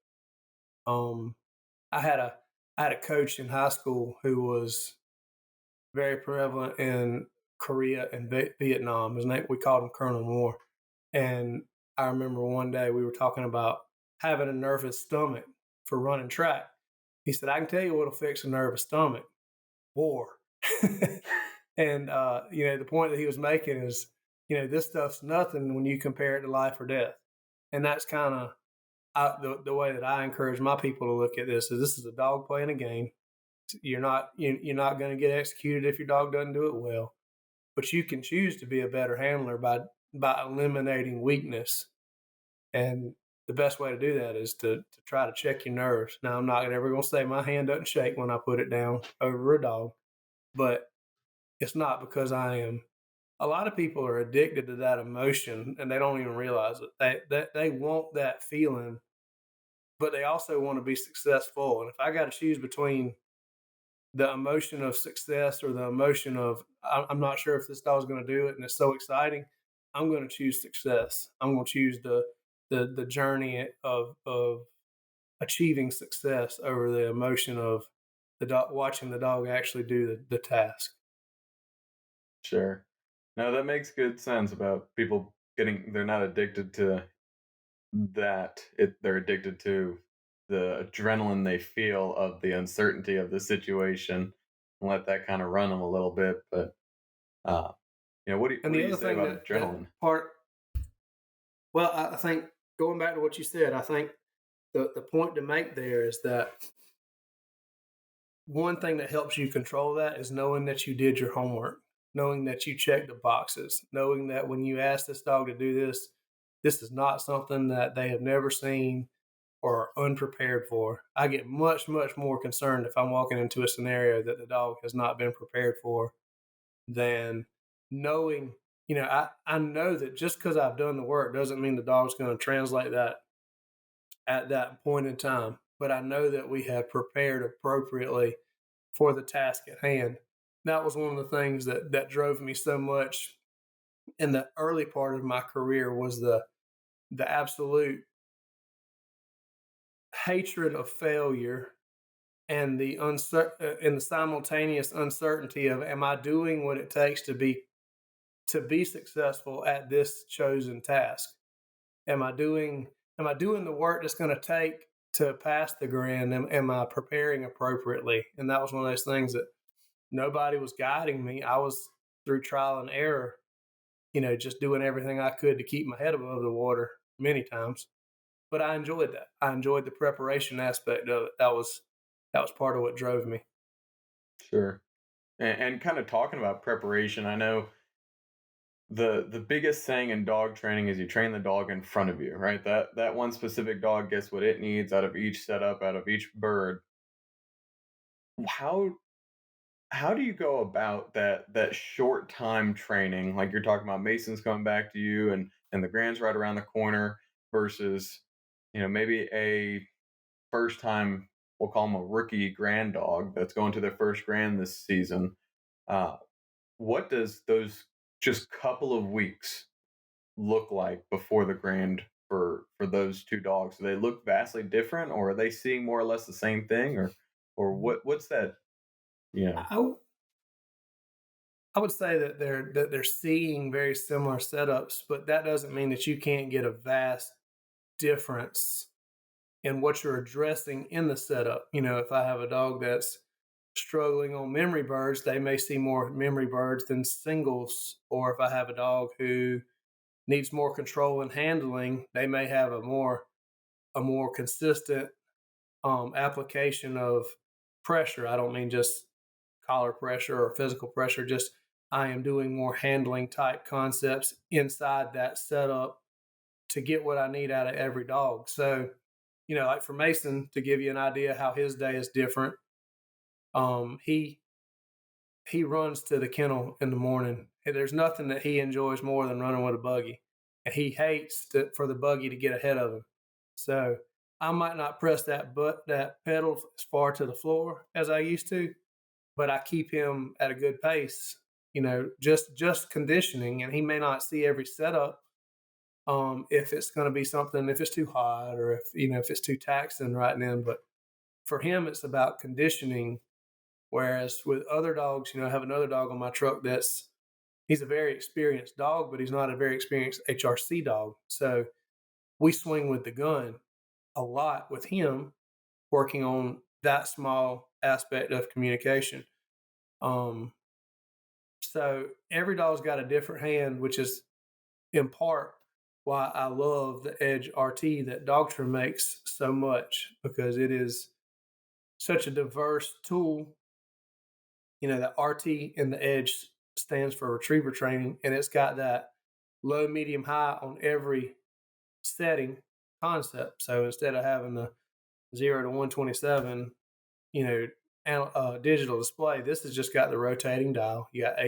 I had a coach in high school who was very prevalent in Korea and Vietnam. His name, we called him Colonel Moore. And I remember one day we were talking about having a nervous stomach for running track. He said, I can tell you what'll fix a nervous stomach: war. And, the point that he was making is, this stuff's nothing when you compare it to life or death. And that's kind of the way that I encourage my people to look at this. Is this is a dog playing a game. You're not going to get executed if your dog doesn't do it well, but you can choose to be a better handler by eliminating weakness. And the best way to do that is to try to check your nerves. Now, I'm not ever going to say my hand doesn't shake when I put it down over a dog, but it's not because I am. A lot of people are addicted to that emotion and they don't even realize it. They want that feeling, but they also want to be successful. And if I got to choose between the emotion of success or the emotion of I'm not sure if this dog's going to do it and it's so exciting, I'm going to choose success. I'm going to choose the journey of achieving success over the emotion of the dog, watching the dog actually do the task. Sure. No, that makes good sense about people they're not addicted to that. They're addicted to the adrenaline they feel of the uncertainty of the situation and let that kind of run them a little bit. But, what do you say about adrenaline? Well, I think going back to what you said, I think the point to make there is that one thing that helps you control that is knowing that you did your homework, knowing that you checked the boxes, knowing that when you ask this dog to do this, this is not something that they have never seen or are unprepared for. I get much, much more concerned if I'm walking into a scenario that the dog has not been prepared for than knowing, I know that just because I've done the work doesn't mean the dog's going to translate that at that point in time. But I know that we have prepared appropriately for the task at hand. That was one of the things that drove me so much in the early part of my career was the absolute hatred of failure and the simultaneous uncertainty of, am I doing what it takes to be successful at this chosen task? Am I doing the work that's going to take to pass the grand? Am I preparing appropriately? And that was one of those things that nobody was guiding me. I was through trial and error, just doing everything I could to keep my head above the water many times. But I enjoyed that. I enjoyed the preparation aspect of it. That was part of what drove me. Sure. And kind of talking about preparation, I know the biggest thing in dog training is you train the dog in front of you, right? That one specific dog gets what it needs out of each setup, out of each bird. How do you go about that short time training? Like you're talking about Mason's coming back to you and the grand's right around the corner versus, maybe a first time, we'll call them a rookie grand dog that's going to their first grand this season. What does those just couple of weeks look like before the grand for those two dogs? Do they look vastly different, or are they seeing more or less the same thing, or what's that? I would say that they're seeing very similar setups, but that doesn't mean that you can't get a vast difference in what you're addressing in the setup. If I have a dog that's struggling on memory birds, they may see more memory birds than singles. Or if I have a dog who needs more control and handling, they may have a more consistent application of pressure. I don't mean just collar pressure or physical pressure, just I am doing more handling type concepts inside that setup to get what I need out of every dog. So, like for Mason, to give you an idea how his day is different, he runs to the kennel in the morning. And there's nothing that he enjoys more than running with a buggy, and he hates for the buggy to get ahead of him. So I might not press that pedal as far to the floor as I used to, but I keep him at a good pace. Just conditioning, and he may not see every setup. If it's going to be something, if it's too hot or if it's too taxing right then, but for him, it's about conditioning. Whereas with other dogs, I have another dog on my truck that's he's a very experienced dog, but he's not a very experienced HRC dog. So we swing with the gun a lot with him, working on that small aspect of communication. So every dog's got a different hand, which is in part why I love the Edge RT that Dogtra makes so much, because it is such a diverse tool. The RT in the Edge stands for retriever training, and it's got that low, medium, high on every setting concept. So instead of having the 0 to 127, digital display, this has just got the rotating dial. You got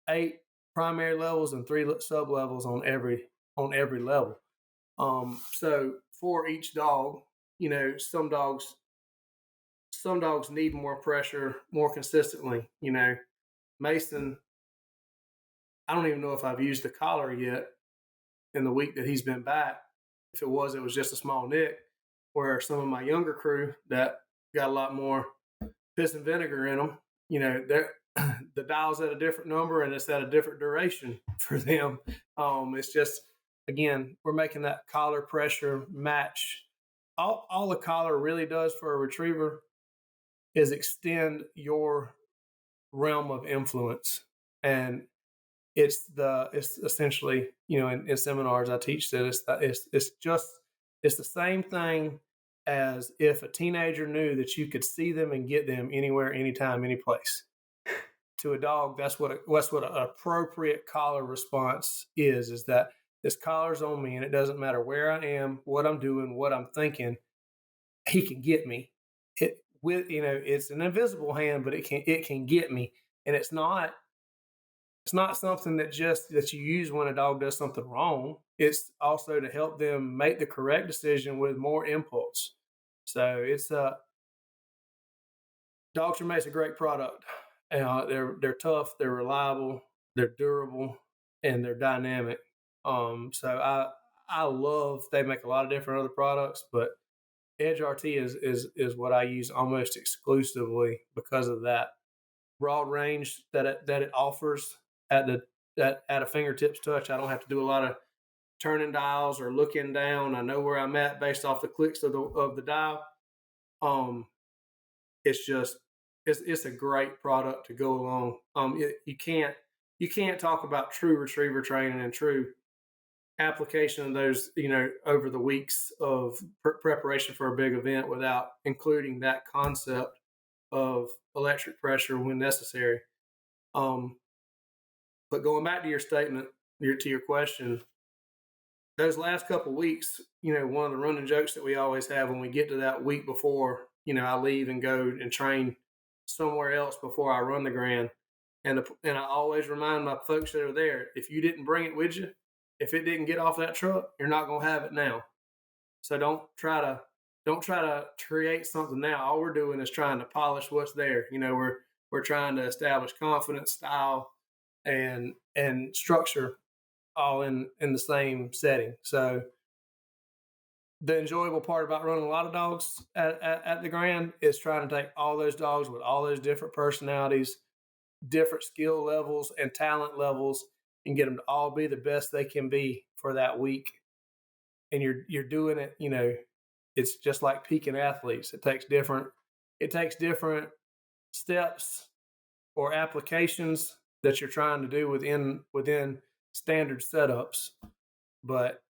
eight primary levels and 3 sub levels on every level. So for each dog, some dogs need more pressure more consistently. Mason, I don't even know if I've used the collar yet in the week that he's been back. If it was just a small nick. Where some of my younger crew that got a lot more piss and vinegar in them, the dial's at a different number and it's at a different duration for them. It's just, again, we're making that collar pressure match. All the collar really does for a retriever is extend your realm of influence. And it's essentially, in seminars I teach that it's the same thing as if a teenager knew that you could see them and get them anywhere, anytime, any place. To a dog, that's what an appropriate collar response is that this collar's on me and it doesn't matter where I am, what I'm doing, what I'm thinking, he can get me. It's an invisible hand, but it can get me. And it's not something that you use when a dog does something wrong. It's also to help them make the correct decision with more impulse. So it's Dogtra makes a great product. They're tough, they're reliable, they're durable, and they're dynamic. So I love. They make a lot of different other products, but Edge RT is what I use almost exclusively because of that broad range that it offers at a fingertips touch. I don't have to do a lot of turning dials or looking down. I know where I'm at based off the clicks of the dial. It's a great product to go along. You can't talk about true retriever training and true application of those, over the weeks of preparation for a big event without including that concept of electric pressure when necessary. But going back to your statement, to your question, those last couple of weeks, one of the running jokes that we always have when we get to that week before, I leave and go and train somewhere else before I run the Grand. And I always remind my folks that are there, if you didn't bring it with you, if it didn't get off that truck, you're not going to have it now. So don't try to create something now. All we're doing is trying to polish what's there. We're trying to establish confidence, style, and structure all in the same setting. So the enjoyable part about running a lot of dogs at the Grand is trying to take all those dogs with all those different personalities, different skill levels and talent levels, and get them to all be the best they can be for that week. And you're doing it, it's just like peaking athletes. It takes different steps or applications that you're trying to do within standard setups. But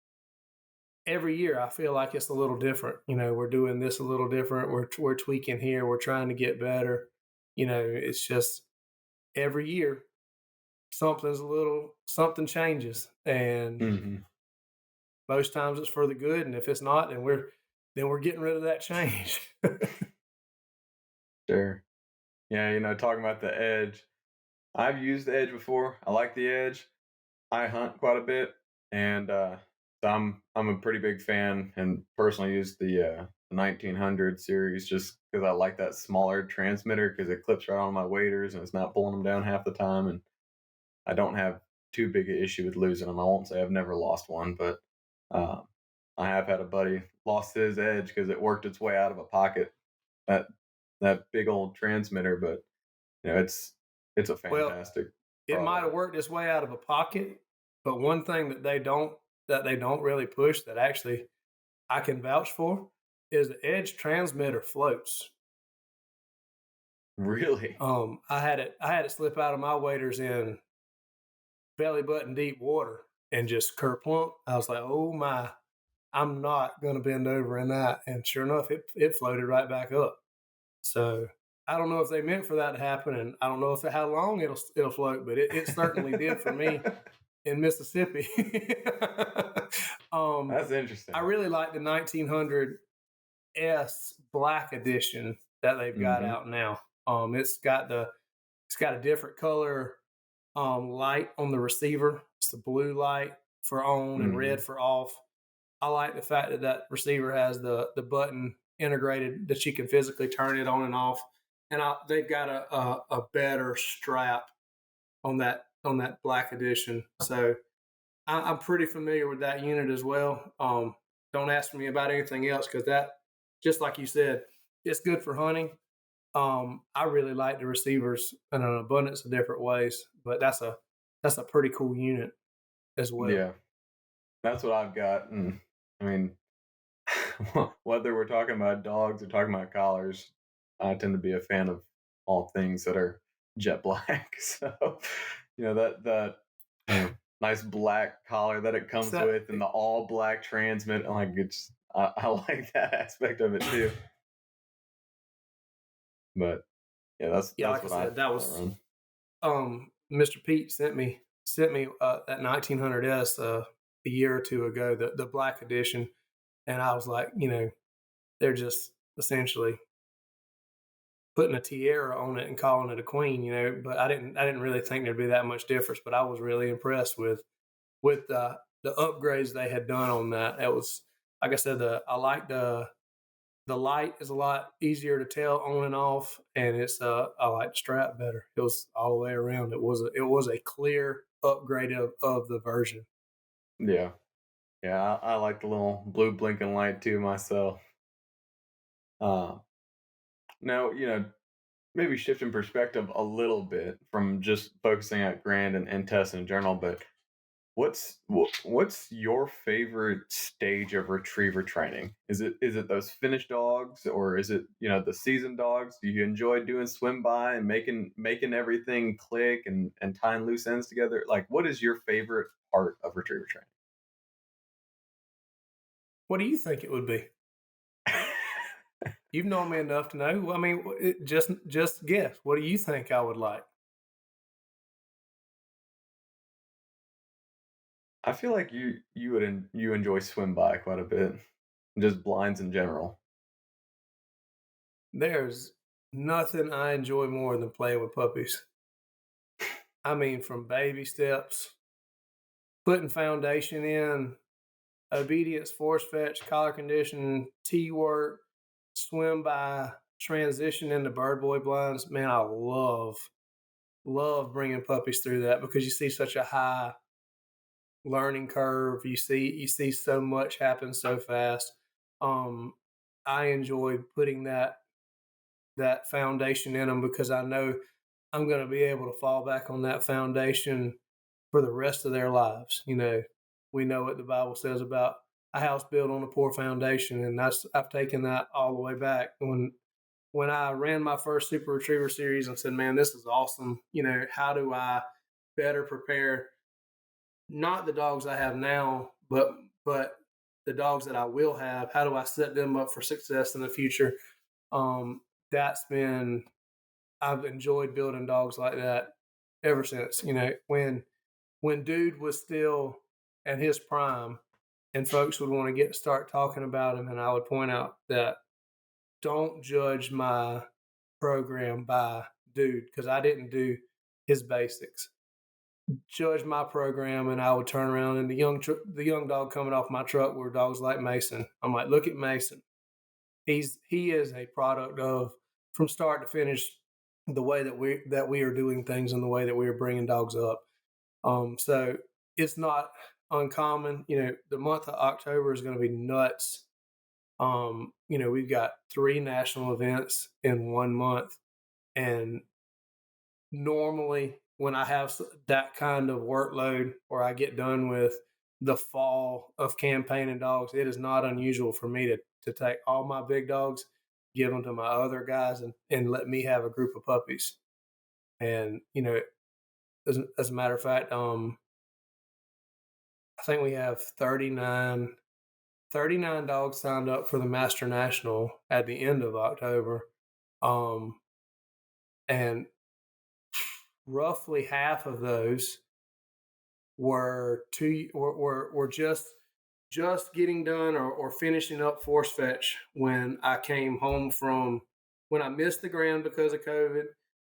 every year I feel like it's a little different. We're doing this a little different. We're tweaking here. We're trying to get better. It's just every year something changes, and most times it's for the good. And if it's not, then we're getting rid of that change. Sure. Yeah, talking about the Edge, I've used the Edge before. I like the Edge. I hunt quite a bit, and so I'm a pretty big fan, and personally use the 1900 series just because I like that smaller transmitter because it clips right on my waders and it's not pulling them down half the time, and I don't have too big an issue with losing them. I won't say I've never lost one, but I have had a buddy lost his Edge because it worked its way out of a pocket. That big old transmitter, but it's a fantastic. it might have worked its way out of a pocket, but one thing that they don't really push that actually I can vouch for is the edge transmitter floats. Really? I had it slip out of my waders in belly button deep water and just kerplunk. I was like, oh my, I'm not going to bend over in that. And sure enough, it floated right back up. So I don't know if they meant for that to happen, and I don't know how long it'll float, but it certainly did for me in Mississippi. That's interesting. I really like the 1900 S Black Edition that they've got out now. It's got a different color light on the receiver. It's the blue light for on and red for off. I like the fact that that receiver has the button integrated that you can physically turn it on and off. And they've got a better strap on that Black Edition. So I'm pretty familiar with that unit as well. Don't ask me about anything else because that, just like you said, it's good for hunting. I really like the receivers in an abundance of different ways, but that's a pretty cool unit as well. Yeah, that's what I've got. And I mean, whether we're talking about dogs or talking about collars, I tend to be a fan of all things that are jet black. So, that nice black collar that it comes with, and the all black transmit. Like I like that aspect of it too. But yeah, that's like what I said, that was run. Mr. Pete sent me that 1900S a year or two ago, the Black Edition, and I was like, they're just essentially putting a tiara on it and calling it a queen, but I didn't really think there'd be that much difference, but I was really impressed with the upgrades they had done on that. It was, like I said, I like the light is a lot easier to tell on and off, and I like the strap better. It was all the way around. It was a clear upgrade of the version. Yeah. I like the little blue blinking light too myself. Now, maybe shifting perspective a little bit from just focusing at Grand and tests in general, but what's your favorite stage of retriever training? Is it those finished dogs, or is it the seasoned dogs? Do you enjoy doing swim by and making everything click and tying loose ends together? Like, what is your favorite part of retriever training? What do you think it would be? You've known me enough to know. I mean, just guess. What do you think I would like? I feel like you enjoy swim by quite a bit, just blinds in general. There's nothing I enjoy more than playing with puppies. I mean, from baby steps, putting foundation in, obedience, force fetch, collar condition, tee work, swim by, transition into bird boy blinds. Man, I love bringing puppies through that because you see such a high learning curve. You see so much happen so fast. I enjoy putting that foundation in them because I know I'm going to be able to fall back on that foundation for the rest of their lives. We know what the Bible says about a house built on a poor foundation, and I've taken that all the way back. When I ran my first Super Retriever series and said, man, this is awesome. How do I better prepare not the dogs I have now, but the dogs that I will have? How do I set them up for success in the future? I've enjoyed building dogs like that ever since. When dude was still at his prime and folks would want to start talking about him, and I would point out that don't judge my program by dude because I didn't do his basics. Judge my program, and I would turn around, and the young dog coming off my truck were dogs like Mason. I'm like, look at Mason. He is a product of, from start to finish, the way that we are doing things and the way that we are bringing dogs up. So it's not uncommon. The month of October is going to be nuts. We've got 3 national events in 1 month, and normally when I have that kind of workload, or I get done with the fall of campaigning dogs, it is not unusual for me to take all my big dogs, give them to my other guys, and let me have a group of puppies. And, as a matter of fact, I think we have 39 dogs signed up for the Master National at the end of October. Um, and roughly half of those were just getting done or finishing up force fetch when I came home from when I missed the Grand because of COVID,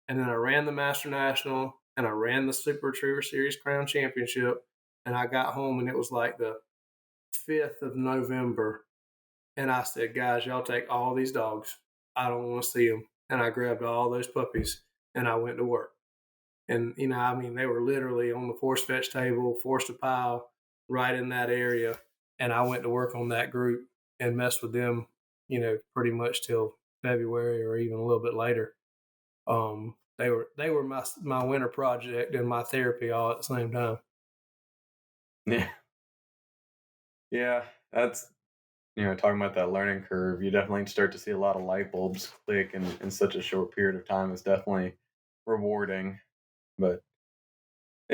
and then I ran the Master National and I ran the Super Retriever Series Crown Championship, and I got home and it was like the 5th of November, and I said, guys, y'all take all these dogs. I don't want to see them. And I grabbed all those puppies and I went to work. And, they were literally on the force fetch table, forced to pile right in that area. And I went to work on that group and messed with them, pretty much till February or even a little bit later. They were my winter project and my therapy all at the same time. Yeah. Yeah, that's, talking about that learning curve, you definitely start to see a lot of light bulbs click in such a short period of time. It's definitely rewarding, but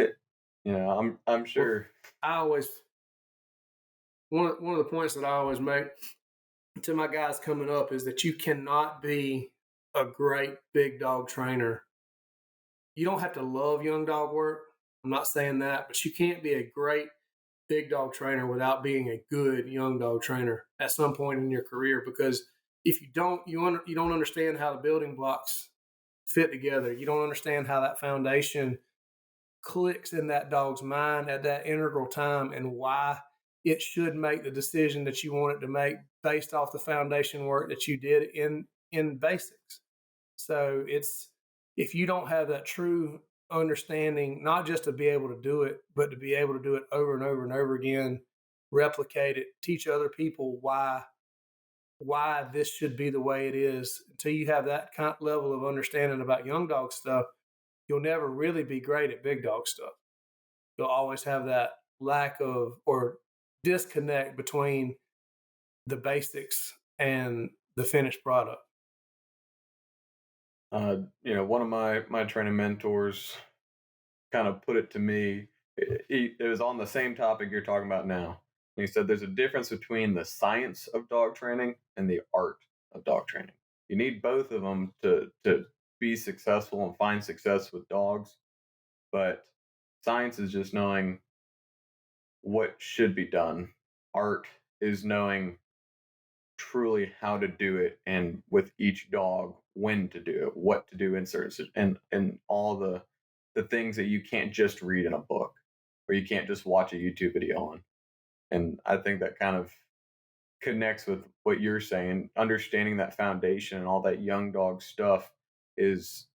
I'm sure. I always, one of the points that I always make to my guys coming up is that you cannot be a great big dog trainer. You don't have to love young dog work. I'm not saying that, but you can't be a great big dog trainer without being a good young dog trainer at some point in your career. Because if you don't, you don't understand how the building blocks fit together. You don't understand how that foundation clicks in that dog's mind at that integral time, and why it should make the decision that you want it to make based off the foundation work that you did in basics. So if you don't have that true understanding, not just to be able to do it, but to be able to do it over and over and over again, replicate it, teach other people why this should be the way it is. Until you have that kind of level of understanding about young dog stuff, you'll never really be great at big dog stuff. You'll always have that lack of or disconnect between the basics and the finished product. One of my training mentors kind of put it to me. It was on the same topic you're talking about now. And he said there's a difference between the science of dog training and the art of dog training. You need both of them to be successful and find success with dogs. But science is just knowing what should be done. Art is knowing truly how to do it, and with each dog when to do it, what to do in certain, and all the things that you can't just read in a book or you can't just watch a YouTube video on. And I think that kind of connects with what you're saying. Understanding that foundation and all that young dog stuff is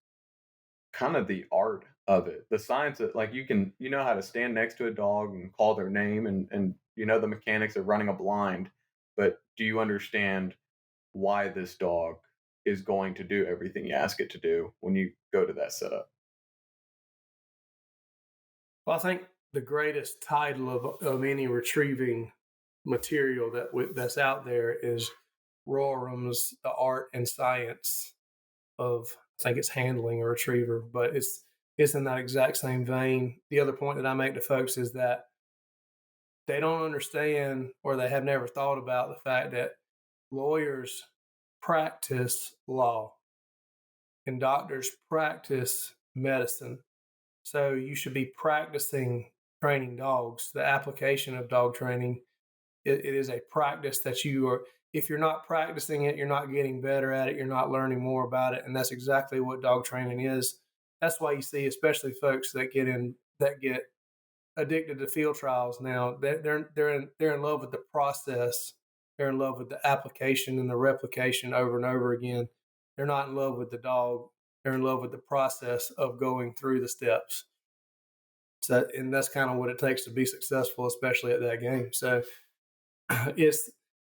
kind of the art of it. The science that, like, you know how to stand next to a dog and call their name, and the mechanics of running a blind, but do you understand why this dog is going to do everything you ask it to do when you go to that setup? Well, I think the greatest title of any retrieving material that's out there is Rorum's The Art and Science of, I think it's handling a retriever, but it's in that exact same vein. The other point that I make to folks is that they don't understand, or they have never thought about, the fact that lawyers practice law and doctors practice medicine. So you should be practicing training dogs. The application of dog training, it is a practice that if you're not practicing it, you're not getting better at it, you're not learning more about it. And that's exactly what dog training is. That's why you see, especially folks that get addicted to field trials now, they're in love with the process. They're in love with the application and the replication over and over again. They're not in love with the dog. They're in love with the process of going through the steps. So, and that's kind of what it takes to be successful, especially at that game. So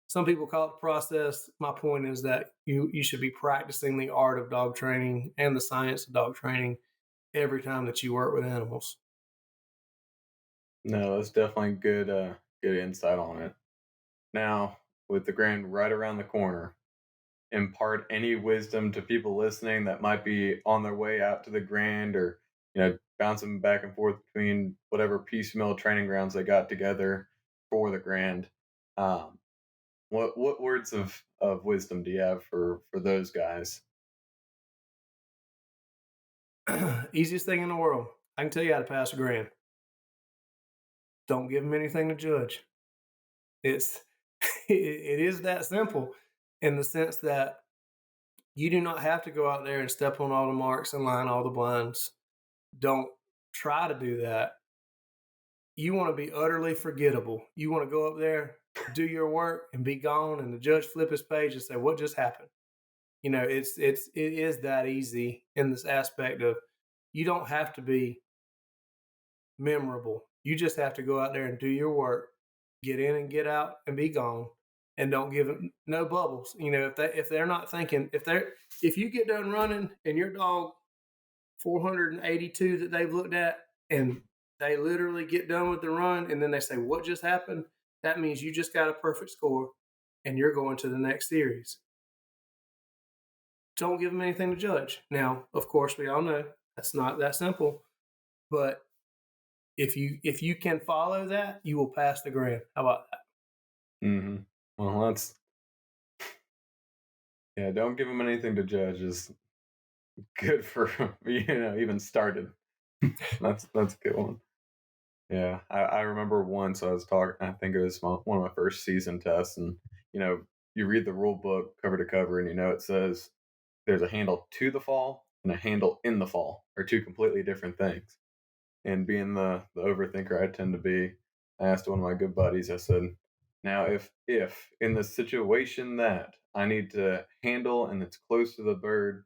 some people call it the process. My point is that you should be practicing the art of dog training and the science of dog training every time that you work with animals. No, that's definitely good insight on it. Now, with the grand right around the corner, impart any wisdom to people listening that might be on their way out to the grand, or bouncing back and forth between whatever piecemeal training grounds they got together for the grand. Um, what words of wisdom do you have for those guys? Easiest thing in the world. I can tell you how to pass a grand. Don't give them anything to judge. It's it is that simple, in the sense that you do not have to go out there and step on all the marks and line all the blinds. Don't try to do that. You want to be utterly forgettable. You want to go up there, do your work, and be gone, and the judge flip his page and say, "What just happened?" It is that easy, in this aspect of, you don't have to be memorable. You just have to go out there and do your work, get in and get out and be gone, and don't give them no bubbles. If they're not thinking, if you get done running and your dog 482 that they've looked at, and they literally get done with the run and then they say, "What just happened?" That means you just got a perfect score and you're going to the next series. Don't give them anything to judge. Now, of course, we all know that's not that simple, but if you can follow that, you will pass the grand. How about that? Mm-hmm. Well, don't give them anything to judge is good for even started. That's a good one. Yeah, I remember once I was talking. I think it was one of my first season tests, and you read the rule book cover to cover, and it says there's a handle to the fall and a handle in the fall are two completely different things. And being the overthinker I tend to be, I asked one of my good buddies. I said, "Now, if in the situation that I need to handle and it's close to the bird,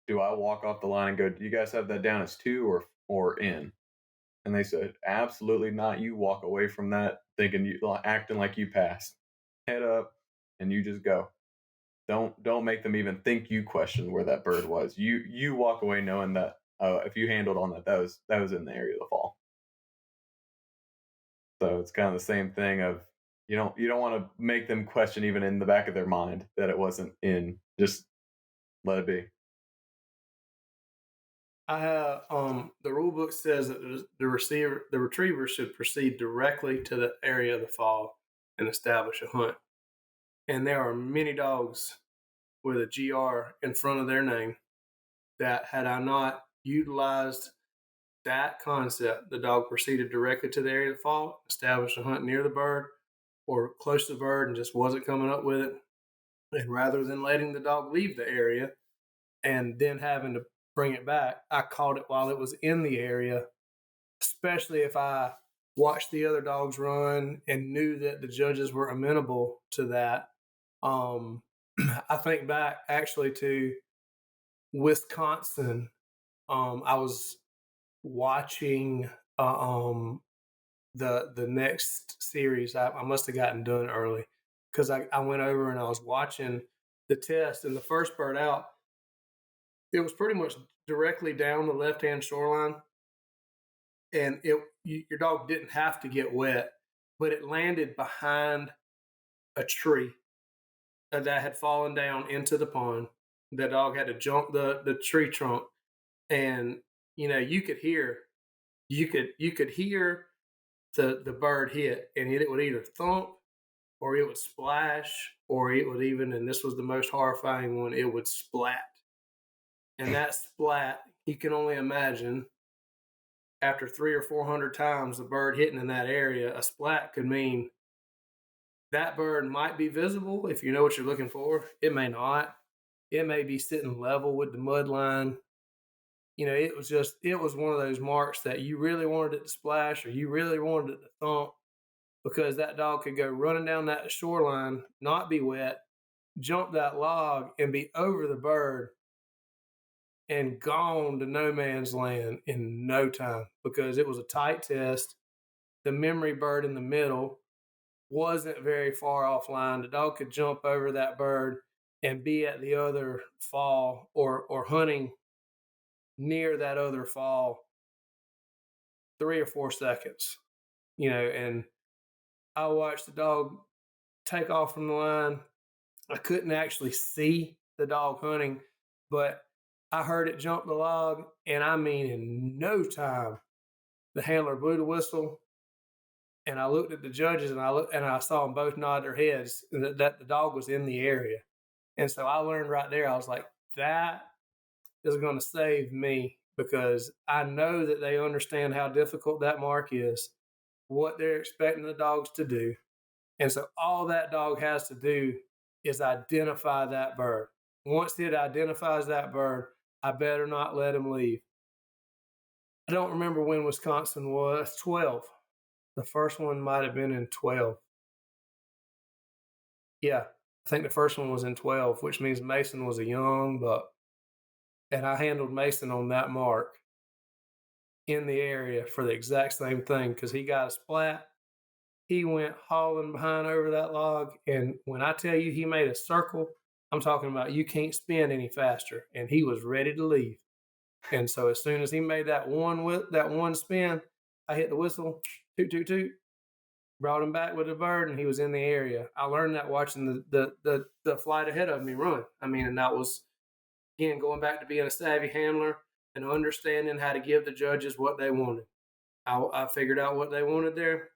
do I walk off the line and go, 'Do you guys have that down as two or in?'" And they said, "Absolutely not. You walk away from that acting like you passed. Head up, and you just go. Don't make them even think you questioned where that bird was. You walk away knowing that if you handled on that was in the area of the fall." So it's kind of the same thing of you don't want to make them question even in the back of their mind that it wasn't in. Just let it be. I have the rule book says that the retriever should proceed directly to the area of the fall and establish a hunt. And there are many dogs with a GR in front of their name that, had I not utilized that concept, the dog proceeded directly to the area of the fall, established a hunt near the bird or close to the bird, and just wasn't coming up with it. And rather than letting the dog leave the area and then having to bring it back, I caught it while it was in the area, especially if I watched the other dogs run and knew that the judges were amenable to that. I think back actually to Wisconsin. I was watching the next series. I must have gotten done early because I went over and I was watching the test, and the first bird out, it was pretty much directly down the left-hand shoreline, and your dog didn't have to get wet, but it landed behind a tree that had fallen down into the pond. The dog had to jump the tree trunk, and you could hear the bird hit, and it would either thump or it would splash, or it would even, and this was the most horrifying one, it would splat. And that splat, you can only imagine, after 300 or 400 times the bird hitting in that area, a splat could mean that bird might be visible if you know what you're looking for. It may not. It may be sitting level with the mud line. It was one of those marks that you really wanted it to splash or you really wanted it to thump, because that dog could go running down that shoreline, not be wet, jump that log, and be over the bird and gone to no man's land in no time, because it was a tight test. The memory bird in the middle wasn't very far offline. The dog could jump over that bird and be at the other fall or hunting near that other fall 3 or 4 seconds, and I watched the dog take off from the line. I couldn't actually see the dog hunting, but I heard it jump the log, and I mean, in no time, the handler blew the whistle, and I looked at the judges, and I saw them both nod their heads that the dog was in the area, and so I learned right there. I was like, that is going to save me because I know that they understand how difficult that mark is, what they're expecting the dogs to do, and so all that dog has to do is identify that bird. Once it identifies that bird, I better not let him leave. I don't remember when Wisconsin was 12. The first one might have been in 12. Yeah, I think the first one was in 12, which means Mason was a young buck. And I handled Mason on that mark in the area for the exact same thing because he got a splat. He went hauling behind over that log. And when I tell you he made a circle, I'm talking about you can't spin any faster. And he was ready to leave. And so as soon as he made that one spin, I hit the whistle, toot, toot, toot, brought him back with the bird, and he was in the area. I learned that watching the flight ahead of me run. I mean, and that was, again, going back to being a savvy handler and understanding how to give the judges what they wanted. I figured out what they wanted there.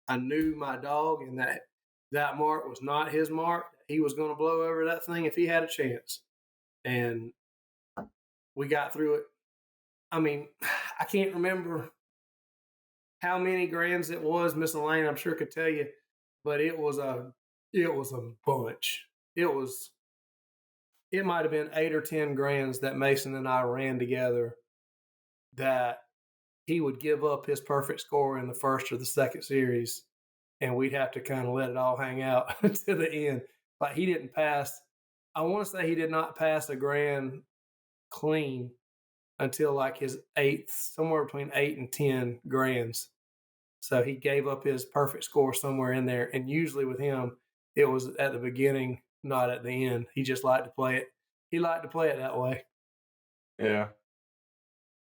I knew my dog and that mark was not his mark. He was going to blow over that thing if he had a chance. And we got through it. I mean, I can't remember how many grands it was. Miss Elaine, I'm sure could tell you, but it was a bunch. It might have been 8 or 10 grands that Mason and I ran together that he would give up his perfect score in the first or the second series, and we'd have to kind of let it all hang out to the end. Like, he didn't pass. I want to say he did not pass a grand clean until like his 8th, somewhere between 8 and 10 grands. So he gave up his perfect score somewhere in there. And usually with him, it was at the beginning, not at the end. He just liked to play it. He liked to play it that way. Yeah.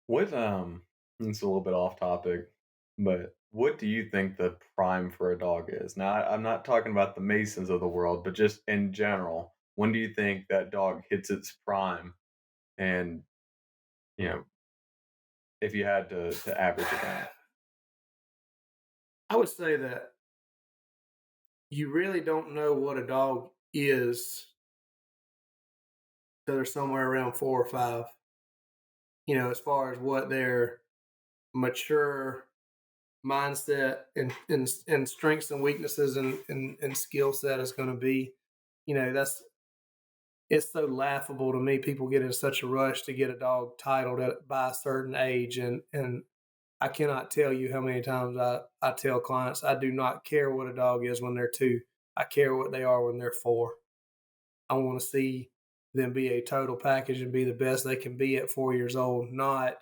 What it's a little bit off topic, but what do you think the prime for a dog is? Now, I'm not talking about the Masons of the world, but just in general, when do you think that dog hits its prime? And you know, if you had to average it out. I would say that you really don't know what a dog is till they're somewhere around 4 or 5. As far as what their mature mindset and strengths and weaknesses and skill set is going to be. It's so laughable to me. People get in such a rush to get a dog titled by a certain age, and I cannot tell you how many times I tell clients I do not care what a dog is when they're 2. I care what they are when they're 4. I want to see them be a total package and be the best they can be at 4 years old, not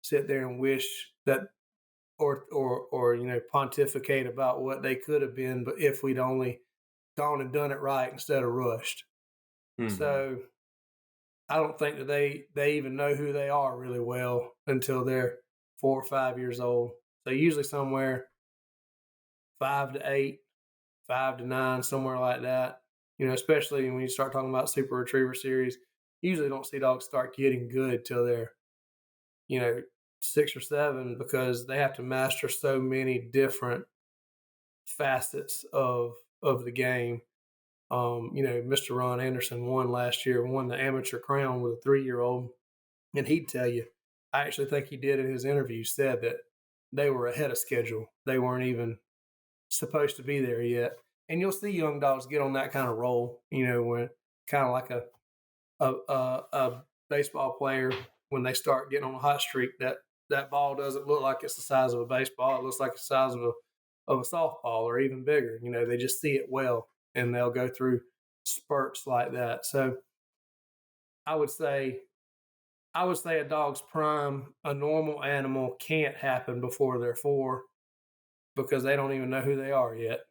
sit there and wish that or pontificate about what they could have been, but if we'd only gone and done it right instead of rushed. Mm-hmm. So I don't think that they even know who they are really well until they're 4 or 5 years old. So usually somewhere 5 to 8, 5 to 9, somewhere like that. Especially when you start talking about Super Retriever series, you usually don't see dogs start getting good till they're, 6 or 7, because they have to master so many different facets of the game. Mr. Ron Anderson won last year, won the Amateur Crown with a 3-year-old, and he'd tell you, I actually think he did in his interview, said that they were ahead of schedule. They weren't even supposed to be there yet. And you'll see young dogs get on that kind of roll, when kind of like a baseball player, when they start getting on a hot streak, that ball doesn't look like it's the size of a baseball. It looks like the size of a softball or even bigger. They just see it well, and they'll go through spurts like that. So I would say a dog's prime, a normal animal, can't happen before they're 4 because they don't even know who they are yet.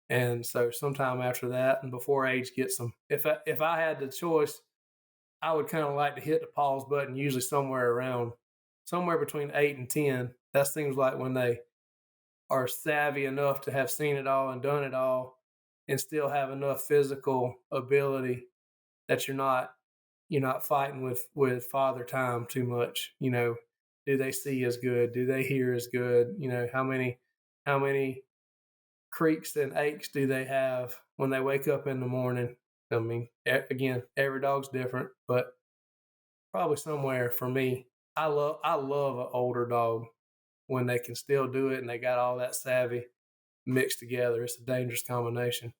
And so sometime after that and before age gets them, if I had the choice, I would kind of like to hit the pause button usually somewhere between 8 and 10. That seems like when they are savvy enough to have seen it all and done it all and still have enough physical ability that you're not fighting with father time too much. Do they see as good? Do they hear as good? How many creaks and aches do they have when they wake up in the morning? I mean, again, every dog's different, but probably somewhere for me, I love an older dog when they can still do it and they got all that savvy mixed together. It's a dangerous combination.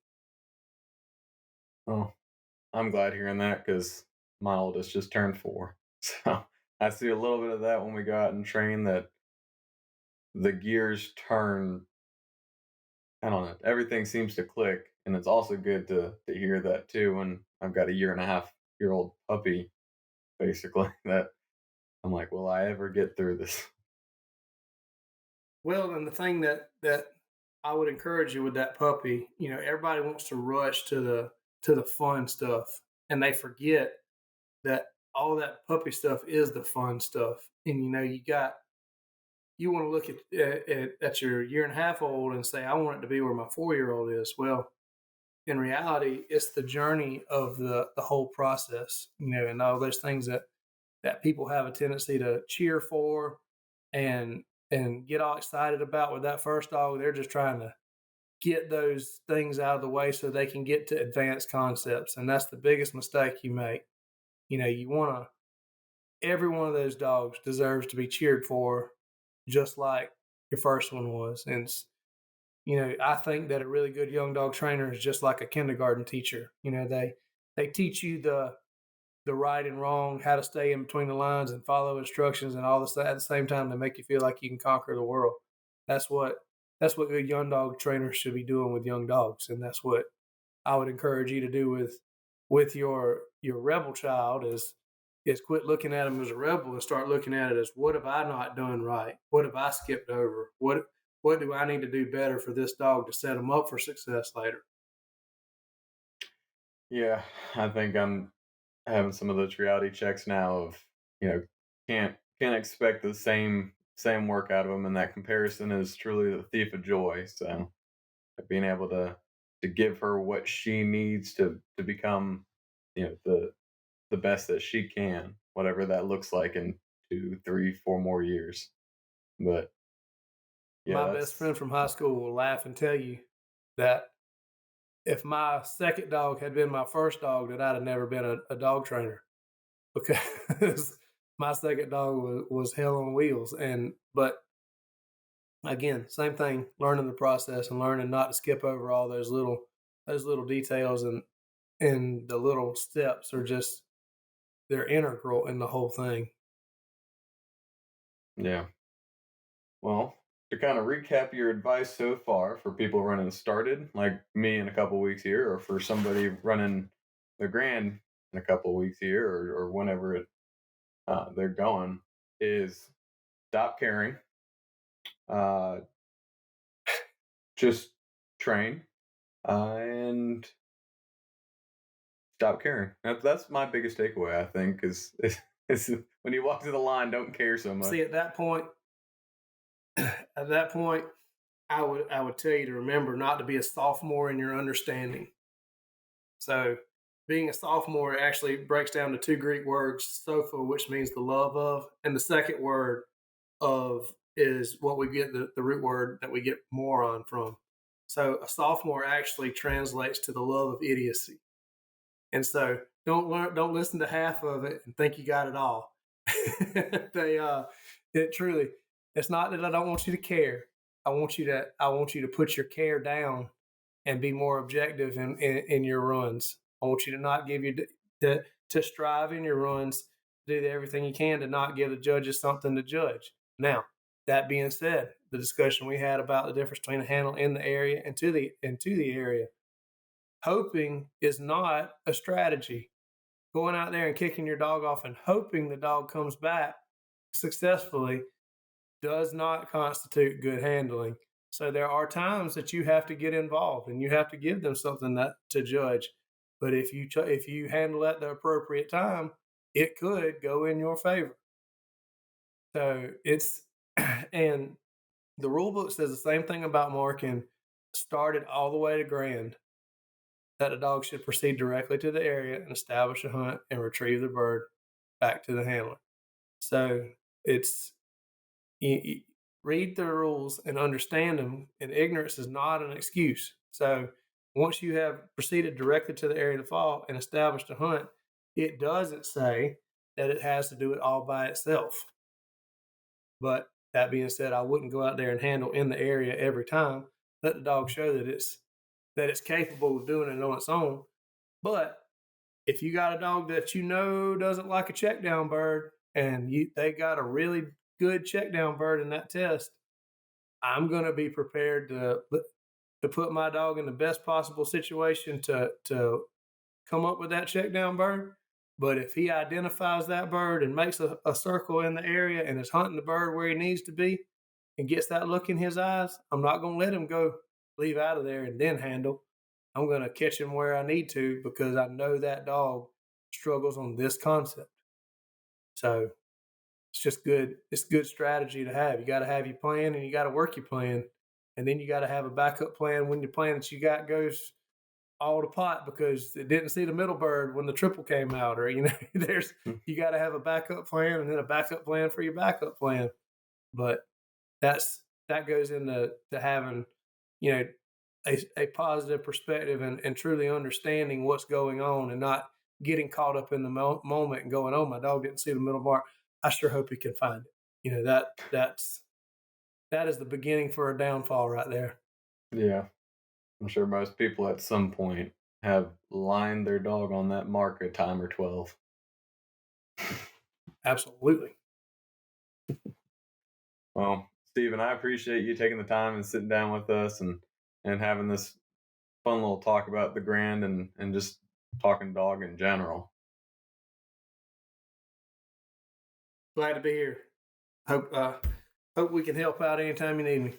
Oh, I'm glad hearing that because my oldest just turned 4. So I see a little bit of that when we go out and train, that the gears turn. I don't know. Everything seems to click. And it's also good to hear that too when I've got a 1.5 year old puppy, basically, that I'm like, will I ever get through this? Well, and the thing that I would encourage you with that puppy, everybody wants to rush to the fun stuff, and they forget that all that puppy stuff is the fun stuff. And you want to look at your 1.5 year old and say, I want it to be where my 4 year old is. Well, in reality, it's the journey of the whole process, and all those things that people have a tendency to cheer for and get all excited about with that first dog. They're just trying to get those things out of the way so they can get to advanced concepts. And that's the biggest mistake you make. You want to, every one of those dogs deserves to be cheered for, just like your first one was. And, I think that a really good young dog trainer is just like a kindergarten teacher. They teach you the right and wrong, how to stay in between the lines and follow instructions and all this at the same time to make you feel like you can conquer the world. That's what good young dog trainers should be doing with young dogs, and that's what I would encourage you to do with your rebel child is quit looking at him as a rebel and start looking at it as, what have I not done right? What have I skipped over? What do I need to do better for this dog to set him up for success later? Yeah, I think I'm having some of those reality checks now of, you know, can't expect the same work out of them, and that comparison is truly the thief of joy. So being able to give her what she needs to become, the best that she can, whatever that looks like in 2, 3, 4 more years. But yeah, My best that's friend from high school will laugh and tell you that if my second dog had been my first dog, that I'd have never been a dog trainer, because my second dog was hell on wheels. But again, same thing, learning the process and learning not to skip over all those little details, and the little steps are just, they're integral in the whole thing. yeah. Well, to kind of recap your advice so far for people running started, like me in a couple weeks here, or for somebody running the Grand in a couple weeks here, or whenever they're going, is stop caring, uh, just train, and stop caring. That's my biggest takeaway. I think is when you walk to the line, don't care so much. See, at that point, I would tell you to remember not to be a sophomore in your understanding. So, being a sophomore actually breaks down to two Greek words, "sophia," which means the love of, and the second word of is what we get the root word that we get moron from. So, a sophomore actually translates to the love of idiocy. And so, don't listen to half of it and think you got it all. they it truly, it's not that I don't want you to care. I want you to put your care down and be more objective in your runs. I want you to not give you to strive in your runs, do everything you can to not give the judges something to judge. Now, that being said, the discussion we had about the difference between a handle in the area and to the area, hoping is not a strategy. Going out there and kicking your dog off and hoping the dog comes back successfully does not constitute good handling. So there are times that you have to get involved and you have to give them something to judge. But if you handle at the appropriate time, it could go in your favor. So it's, and the rule book says the same thing about marking, started all the way to grand, that a dog should proceed directly to the area and establish a hunt and retrieve the bird back to the handler. So it's, you read the rules and understand them, and ignorance is not an excuse. So once you have proceeded directly to the area to fall and established a hunt, it doesn't say that it has to do it all by itself. But that being said, I wouldn't go out there and handle in the area every time. Let the dog show that it's capable of doing it on its own. But if you got a dog that you know doesn't like a check down bird, and they got a really good check down bird in that test, I'm going to be prepared to put my dog in the best possible situation to come up with that check down bird. But if he identifies that bird and makes a circle in the area and is hunting the bird where he needs to be and gets that look in his eyes, I'm not going to let him go leave out of there and then handle. I'm going to catch him where I need to, because I know that dog struggles on this concept. So it's just good. It's good strategy to have. You got to have your plan, and you got to work your plan. And then you got to have a backup plan when your plan that you got goes all to pot because it didn't see the middle bird when the triple came out, or, you got to have a backup plan and then a backup plan for your backup plan. But that goes into having, a positive perspective and truly understanding what's going on, and not getting caught up in the moment and going, oh, my dog didn't see the middle mark. I sure hope he can find it. That is the beginning for a downfall right there. Yeah. I'm sure most people at some point have lined their dog on that mark a time or 12. Absolutely. Well, Stephen, I appreciate you taking the time and sitting down with us and having this fun little talk about the Grand and just talking dog in general. Glad to be here. Hope we can help out anytime you need me.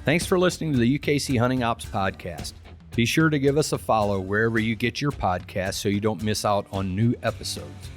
Thanks for listening to the UKC Hunting Ops Podcast. Be sure to give us a follow wherever you get your podcasts so you don't miss out on new episodes.